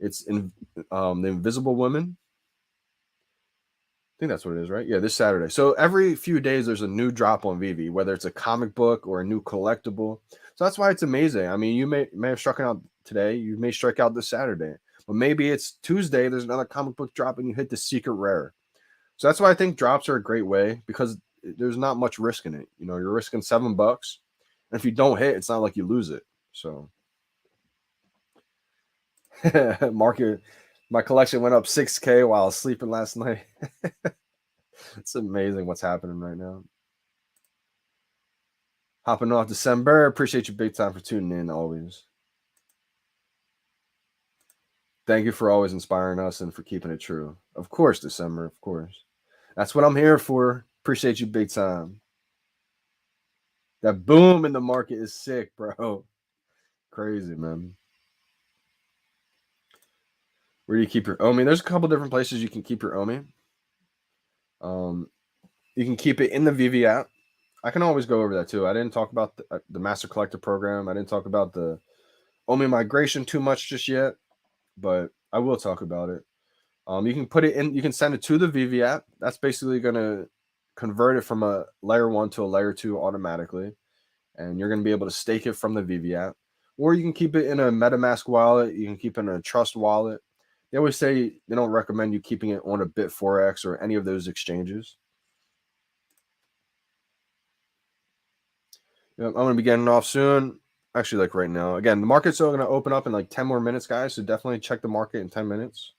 It's in the Invisible Women. I think that's what it is, right? Yeah, this Saturday. So every few days, there's a new drop on VeVe, whether it's a comic book or a new collectible. So that's why it's amazing. I mean, you may have struck out today. You may strike out this Saturday. But maybe it's Tuesday, there's another comic book drop, and you hit the secret rare. So that's why I think drops are a great way, because there's not much risk in it. You're risking $7. And if you don't hit, it's not like you lose it. So market, my collection went up 6K while I was sleeping last night. It's amazing what's happening right now. Hopping off December. Appreciate you big time for tuning in always. Thank you for always inspiring us and for keeping it true. Of course, December, of course. That's what I'm here for. Appreciate you big time. That boom in the market is sick, bro. Crazy, man. Where do you keep your Omi? There's a couple different places you can keep your Omi. You can keep it in the VeVe app. I can always go over that too. I didn't talk about the Master Collector program. I didn't talk about the Omi migration too much just yet, but I will talk about it. You can put it in. You can send it to the VeVe app. That's basically going to convert it from a layer 1 to a layer 2 automatically, and you're going to be able to stake it from the VeVe app. Or you can keep it in a MetaMask wallet. You can keep it in a Trust wallet. They always say they don't recommend you keeping it on a Bit4X or any of those exchanges. I'm going to be getting off soon. Actually, like right now. Again, the market's still going to open up in like 10 more minutes, guys. So definitely check the market in 10 minutes.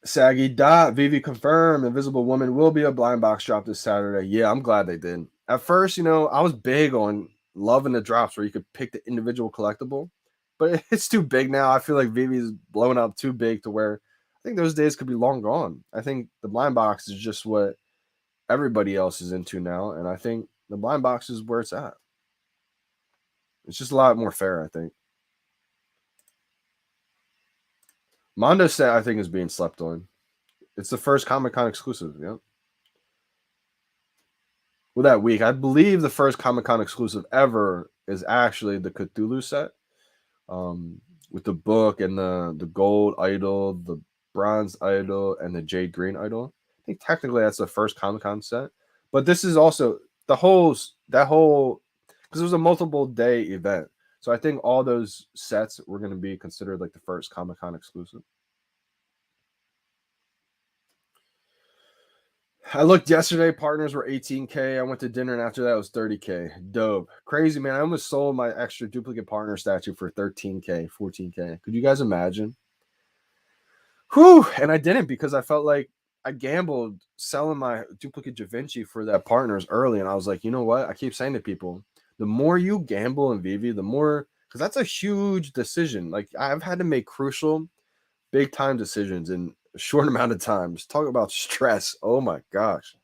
Saggy Dot, VeVe confirmed Invisible Woman will be a blind box drop this Saturday. Yeah, I'm glad they did. At first, I was big on loving the drops where you could pick the individual collectible, but it's too big now. I feel like VeVe is blowing up too big to where I think those days could be long gone. I think the blind box is just what everybody else is into now, and I think The blind box is where it's at. It's just a lot more fair, I think. Mondo set, I think, is being slept on. It's the first Comic-Con exclusive, yeah. Well, that week, I believe the first Comic-Con exclusive ever is actually the Cthulhu set, with the book and the gold idol, the bronze idol, and the jade green idol. I think technically that's the first Comic-Con set, but this is also because it was a multiple day event. So I think all those sets were going to be considered like the first Comic-Con exclusive. I looked yesterday, partners were 18K. I went to dinner, and after that it was 30K. Dope. Crazy, man. I almost sold my extra duplicate partner statue for 13K, 14K. Could you guys imagine? Whew. And I didn't because I felt like I gambled selling my duplicate Da Vinci for that partners early. And I was like, you know what? I keep saying to people, the more you gamble in VeVe, the more, because that's a huge decision. Like I've had to make crucial, big time decisions in a short amount of time. Just talk about stress. Oh my gosh.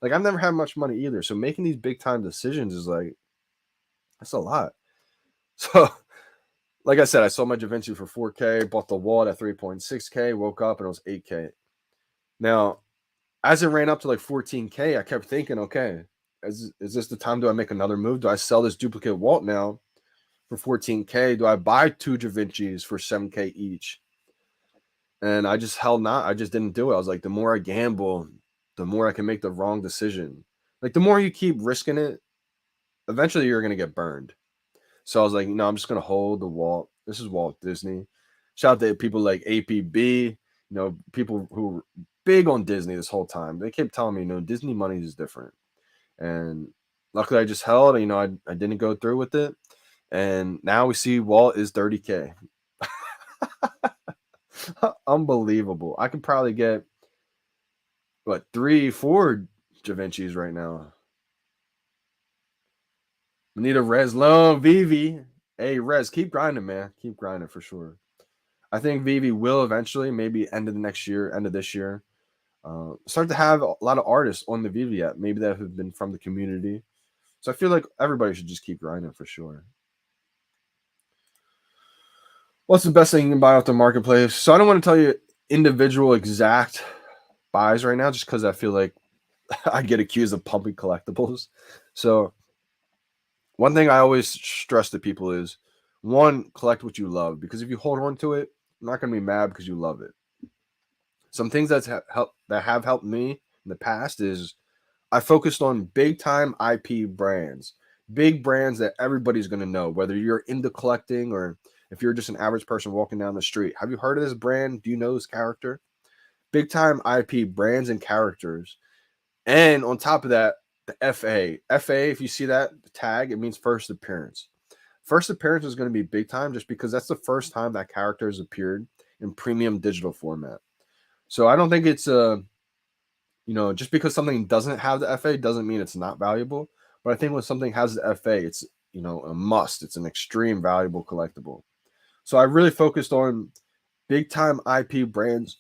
Like I've never had much money either. So making these big time decisions is like, that's a lot. So like I said, I sold my Da Vinci for 4K, bought the wallet at 3.6K, woke up and it was 8K. Now, as it ran up to like 14K, I kept thinking, okay, is this the time? Do I make another move? Do I sell this duplicate wallet now for 14K? Do I buy two Da Vincis for 7K each? And I just held not. I just didn't do it. I was like, the more I gamble, the more I can make the wrong decision. Like the more you keep risking it, eventually you're gonna get burned. So I was like, I'm just gonna hold the Walt. This is Walt Disney. Shout out to people like APB, people who were big on Disney this whole time. They kept telling me, Disney money is different. And luckily I just held, I didn't go through with it. And now we see Walt is 30K. Unbelievable. I could probably get 3-4 Da Vinci's right now. We need a Res loan, VeVe. Hey, Res, keep grinding, man. Keep grinding for sure. I think VeVe will eventually, maybe end of this year, start to have a lot of artists on the VeVe app, maybe that have been from the community. So I feel like everybody should just keep grinding for sure. What's the best thing you can buy off the marketplace? So I don't want to tell you individual exact buys right now, just because I feel like I get accused of pumping collectibles. So one thing I always stress to people is, one, collect what you love, because if you hold on to it, you're not going to be mad because you love it. Some things that have helped me in the past is I focused on big time IP brands, big brands that everybody's going to know, whether you're into collecting or if you're just an average person walking down the street. Have you heard of this brand? Do you know this character? Big time IP brands and characters. And on top of that, the FA. FA, if you see that tag, it means first appearance. First appearance is going to be big time just because that's the first time that character has appeared in premium digital format. So I don't think it's just because something doesn't have the FA doesn't mean it's not valuable. But I think when something has the FA, it's a must. It's an extreme valuable collectible. So I really focused on big time IP brands,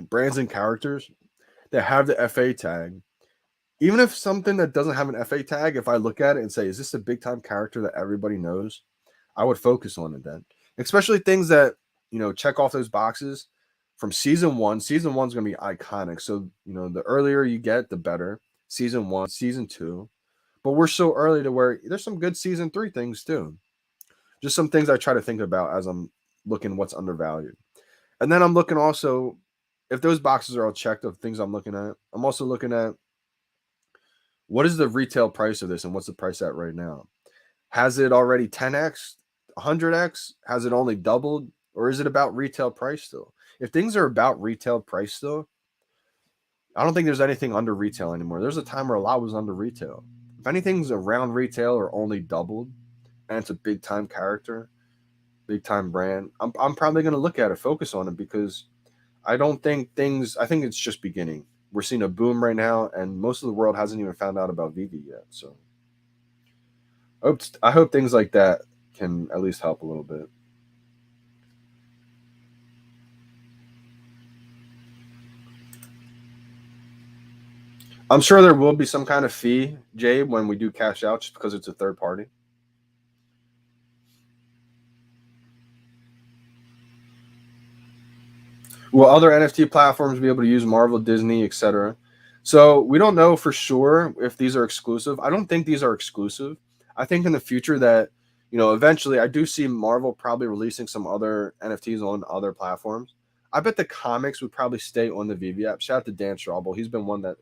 brands and characters that have the FA tag. Even if something that doesn't have an FA tag, if I look at it and say, is this a big time character that everybody knows? I would focus on it then. Especially things that, check off those boxes from season one. Season one's going to be iconic. So, the earlier you get, the better. Season one, season two. But we're so early to where there's some good season three things too. Just some things I try to think about as I'm looking what's undervalued. And then I'm looking also, if those boxes are all checked of things I'm looking at, I'm also looking at what is the retail price of this and what's the price at right now? Has it already 10x, 100x? Has it only doubled? Or is it about retail price still? If things are about retail price still, I don't think there's anything under retail anymore. There's a time where a lot was under retail. If anything's around retail or only doubled, and it's a big time character, big time brand, I'm probably going to look at it, focus on it, because I think it's just beginning. We're seeing a boom right now, and most of the world hasn't even found out about VeVe yet. So I hope things like that can at least help a little bit. I'm sure there will be some kind of fee, Jay, when we do cash out, just because it's a third party. Will other NFT platforms be able to use Marvel, Disney, etc.? So we don't know for sure if these are exclusive. I don't think these are exclusive. I think in the future that, eventually I do see Marvel probably releasing some other NFTs on other platforms. I bet the comics would probably stay on the VeVe app. Shout out to Dan Straubel. He's been one that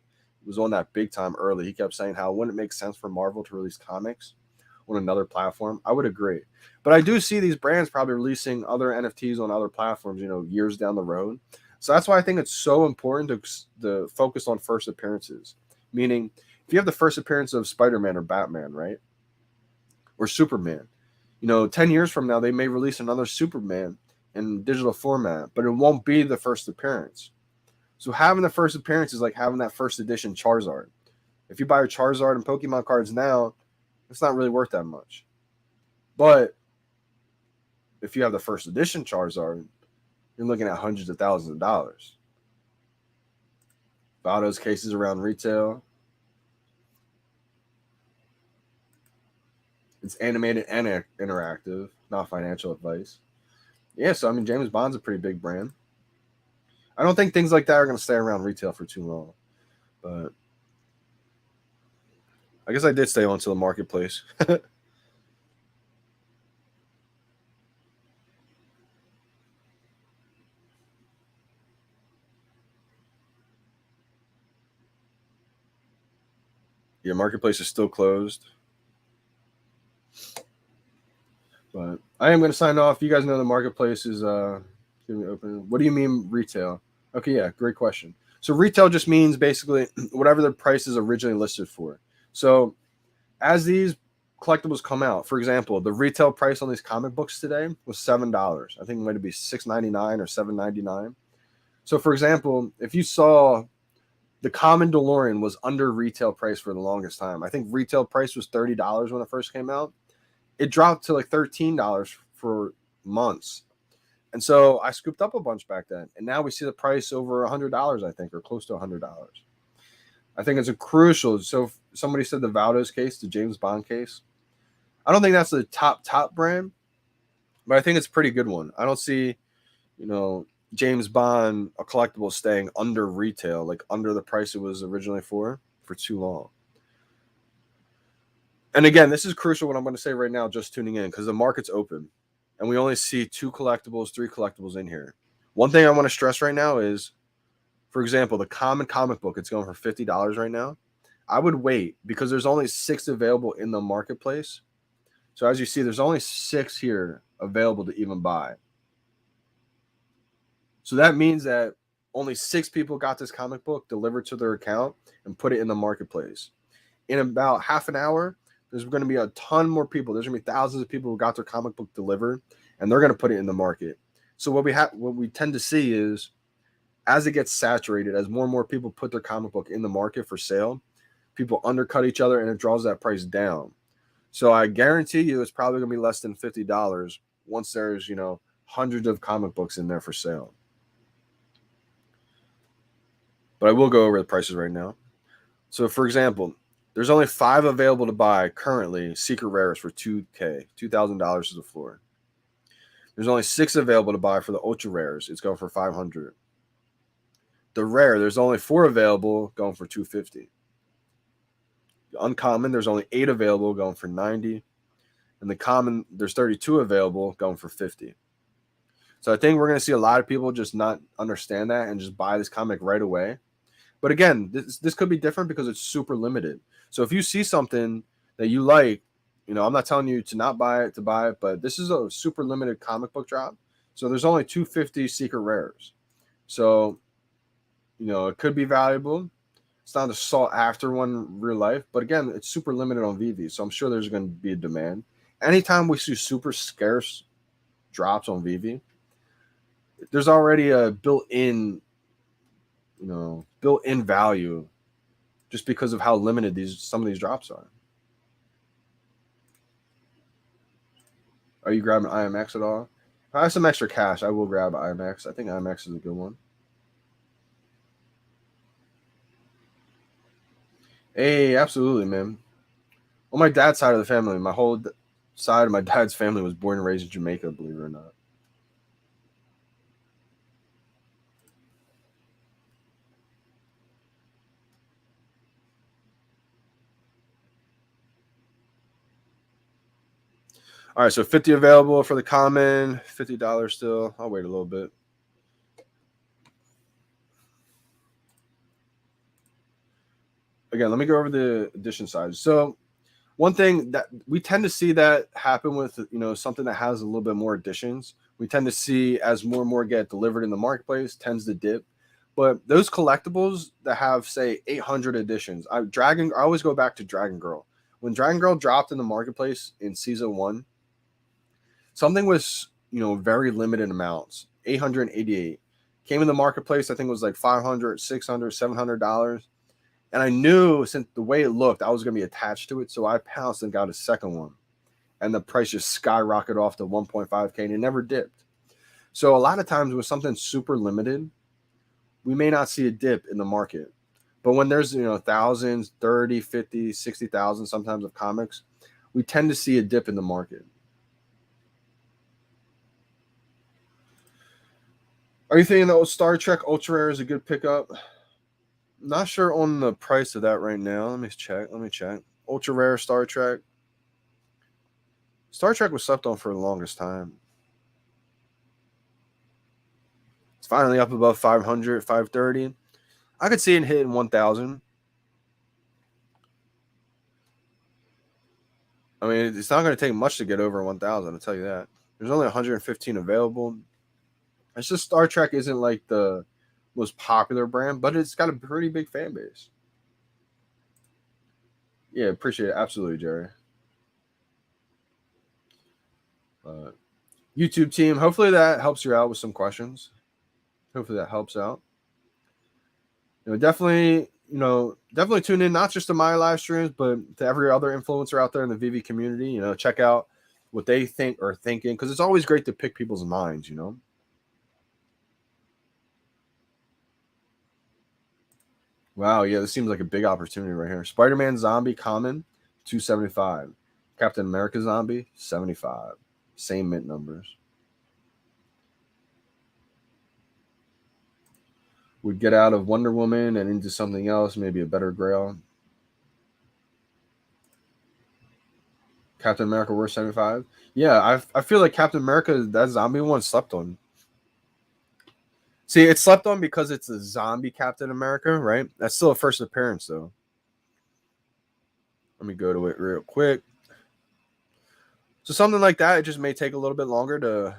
was on that big time early. He kept saying how wouldn't it make sense for Marvel to release comics on another platform? I would agree. But I do see these brands probably releasing other NFTs on other platforms, years down the road. So that's why I think it's so important to focus on first appearances. Meaning, if you have the first appearance of Spider-Man or Batman, right? Or Superman, 10 years from now, they may release another Superman in digital format, but it won't be the first appearance. So having the first appearance is like having that first edition Charizard. If you buy your Charizard and Pokemon cards now, it's not really worth that much. But if you have the first edition Charizard, you're looking at hundreds of thousands of dollars. About those cases around retail. It's animated and interactive, not financial advice. Yeah, so I mean, James Bond's a pretty big brand. I don't think things like that are going to stay around retail for too long. But I guess I did stay on to the marketplace. Yeah, marketplace is still closed. But I am going to sign off. You guys know the marketplace is open. What do you mean retail? Okay, yeah, great question. So retail just means basically whatever the price is originally listed for. So as these collectibles come out, for example, the retail price on these comic books today was $7. I think it might be $6.99 or $7.99. So for example, if you saw the common DeLorean was under retail price for the longest time. I think retail price was $30 when it first came out. It dropped to like $13 for months. And so I scooped up a bunch back then. And now we see the price over $100, I think, or close to $100. I think it's a crucial. So somebody said the Valdos case, the James Bond case. I don't think that's the top brand, but I think it's a pretty good one. I don't see, James Bond, a collectible, staying under retail, like under the price it was originally for too long. And again, this is crucial what I'm going to say right now, just tuning in, because the market's open and we only see 2 collectibles, 3 collectibles in here. One thing I want to stress right now is, for example, the common comic book, it's going for $50 right now. I would wait because there's only 6 available in the marketplace. So as you see, there's only 6 here available to even buy. So that means that only 6 people got this comic book delivered to their account and put it in the marketplace. In about half an hour, there's going to be a ton more people. There's going to be thousands of people who got their comic book delivered, and they're going to put it in the market. So what we tend to see is, as it gets saturated, as more and more people put their comic book in the market for sale, people undercut each other, and it draws that price down. So I guarantee you it's probably going to be less than $50 once there's, hundreds of comic books in there for sale. But I will go over the prices right now. So, for example, there's only 5 available to buy currently, secret rares for $2,000. $2,000 is the floor. There's only 6 available to buy for the ultra rares. It's going for $500. The rare, there's only 4 available, going for $250. The uncommon, there's only 8 available, going for $90. And the common, there's 32 available, going for $50. So I think we're going to see a lot of people just not understand that and just buy this comic right away. But again, this could be different because it's super limited. So if you see something that you like, I'm not telling you to not buy it, to buy it, but this is a super limited comic book drop. So there's only 250 secret rares. So, it could be valuable. It's not a sought after one in real life, but again, it's super limited on VeVe. So I'm sure there's going to be a demand. Anytime we see super scarce drops on VeVe, there's already a built-in value just because of how limited some of these drops are. Are you grabbing IMX at all? If I have some extra cash, I will grab IMX. I think IMX is a good one. Hey, absolutely, man. On my dad's side of the family, my whole side of my dad's family was born and raised in Jamaica, believe it or not. All right, so 50 available for the common, $50 still. I'll wait a little bit. Again, let me go over the edition size. So one thing that we tend to see that happen with, something that has a little bit more editions, we tend to see as more and more get delivered in the marketplace, tends to dip. But those collectibles that have, say, 800 editions, I always go back to Dragon Girl. When Dragon Girl dropped in the marketplace in season 1, something was, very limited amounts, 888. Came in the marketplace, I think it was like 500, 600, $700. And I knew since the way it looked, I was going to be attached to it. So I pounced and got a second one. And the price just skyrocketed off to 1.5K and it never dipped. So a lot of times with something super limited, we may not see a dip in the market. But when there's, thousands, 30, 50, 60,000 sometimes of comics, we tend to see a dip in the market. Are you thinking that Star Trek Ultra Rare is a good pickup? Not sure on the price of that right now. Let me check. Ultra Rare Star Trek. Star Trek was slept on for the longest time. It's finally up above 500, 530. I could see it hitting 1,000. I mean, it's not going to take much to get over 1,000, I'll tell you that. There's only 115 available. It's just Star Trek isn't like the most popular brand, but it's got a pretty big fan base. Yeah, appreciate it. Absolutely, Jerry. YouTube team, hopefully that helps you out with some questions. Hopefully that helps out. Definitely tune in not just to my live streams, but to every other influencer out there in the VeVe community. Check out what they think or thinking, because it's always great to pick people's minds. Wow, yeah, this seems like a big opportunity right here. Spider-Man Zombie Common, 275. Captain America Zombie, 75. Same mint numbers. Would get out of Wonder Woman and into something else, maybe a better Grail. Captain America worth 75. Yeah, I feel like Captain America, that zombie one, slept on. See, it's slept on because it's a zombie Captain America, right? That's still a first appearance, though. Let me go to it real quick. So something like that, it just may take a little bit longer to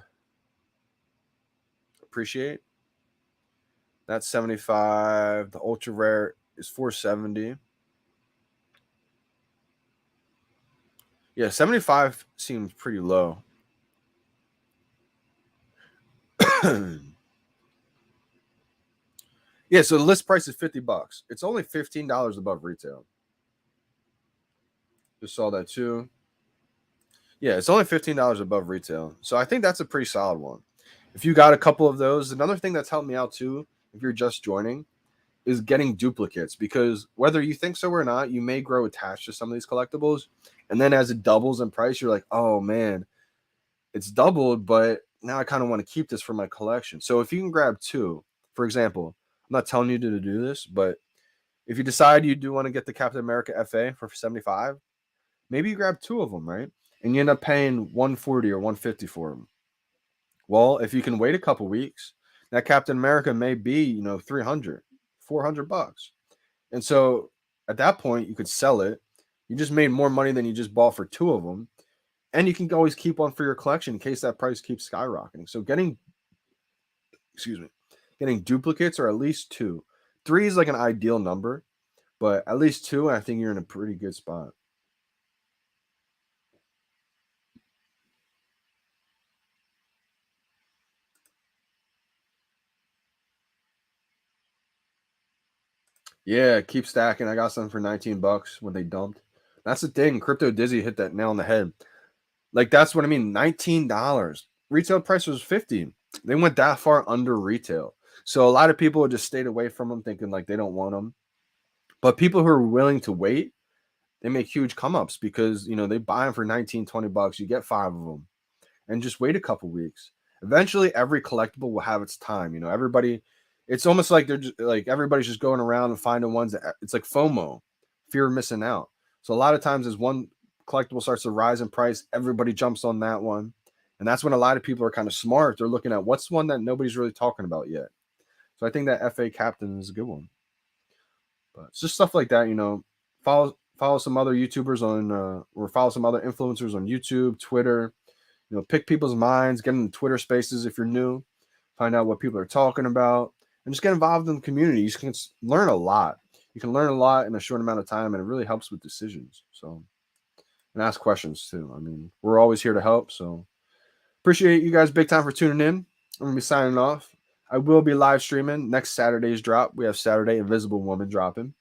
appreciate. That's 75. The ultra rare is 470. Yeah, 75 seems pretty low. Yeah, so the list price is $50. It's only $15 above retail. Just saw that too. Yeah, it's only $15 above retail. So I think that's a pretty solid one. If you got a couple of those, another thing that's helped me out too, if you're just joining, is getting duplicates, because whether you think so or not, you may grow attached to some of these collectibles. And then as it doubles in price, you're like, oh man, it's doubled, but now I kind of want to keep this for my collection. So if you can grab two, for example, I'm not telling you to do this, but if you decide you do want to get the Captain America FA for 75, maybe you grab two of them, right? And you end up paying 140 or 150 for them. Well, if you can wait a couple weeks, that Captain America may be, 300, $400. And so at that point, you could sell it. You just made more money than you just bought for two of them. And you can always keep one for your collection in case that price keeps skyrocketing. So getting duplicates, or at least two. Three is like an ideal number, but at least two, I think you're in a pretty good spot. Yeah, keep stacking. I got some for $19 when they dumped. That's the thing. Crypto Dizzy hit that nail on the head. Like, that's what I mean. $19. Retail price was 50. They went that far under retail. So a lot of people just stayed away from them, thinking like they don't want them. But people who are willing to wait, they make huge come ups because, you know, they buy them for 19, 20 bucks. You get 5 of them and just wait a couple weeks. Eventually, every collectible will have its time. You know, everybody, it's almost like they're just like everybody's just going around and finding ones that it's like FOMO, fear of missing out. So a lot of times, as one collectible starts to rise in price, everybody jumps on that one. And that's when a lot of people are kind of smart. They're looking at what's one that nobody's really talking about yet. So I think that FA Captain is a good one. But it's just stuff like that, you know. Follow some other YouTubers on or follow some other influencers on YouTube, Twitter. You know, pick people's minds, get into Twitter Spaces if you're new, find out what people are talking about, and just get involved in the community. You can learn a lot. You can learn a lot in a short amount of time, and it really helps with decisions. So, and ask questions too. I mean, we're always here to help. So, appreciate you guys big time for tuning in. I'm gonna be signing off. I will be live streaming next Saturday's drop. We have Saturday Invisible Woman dropping.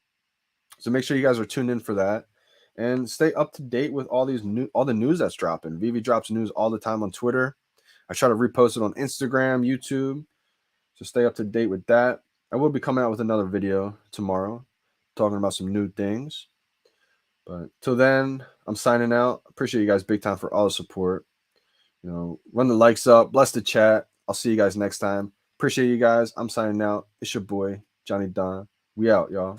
So make sure you guys are tuned in for that, and stay up to date with all the news that's dropping. VeVe drops news all the time on Twitter. I try to repost it on Instagram, YouTube. So stay up to date with that. I will be coming out with another video tomorrow, talking about some new things. But till then, I'm signing out. Appreciate you guys big time for all the support. You know, run the likes up, bless the chat. I'll see you guys next time. Appreciate you guys. I'm signing out. It's your boy, Johnny Dunn. We out, y'all.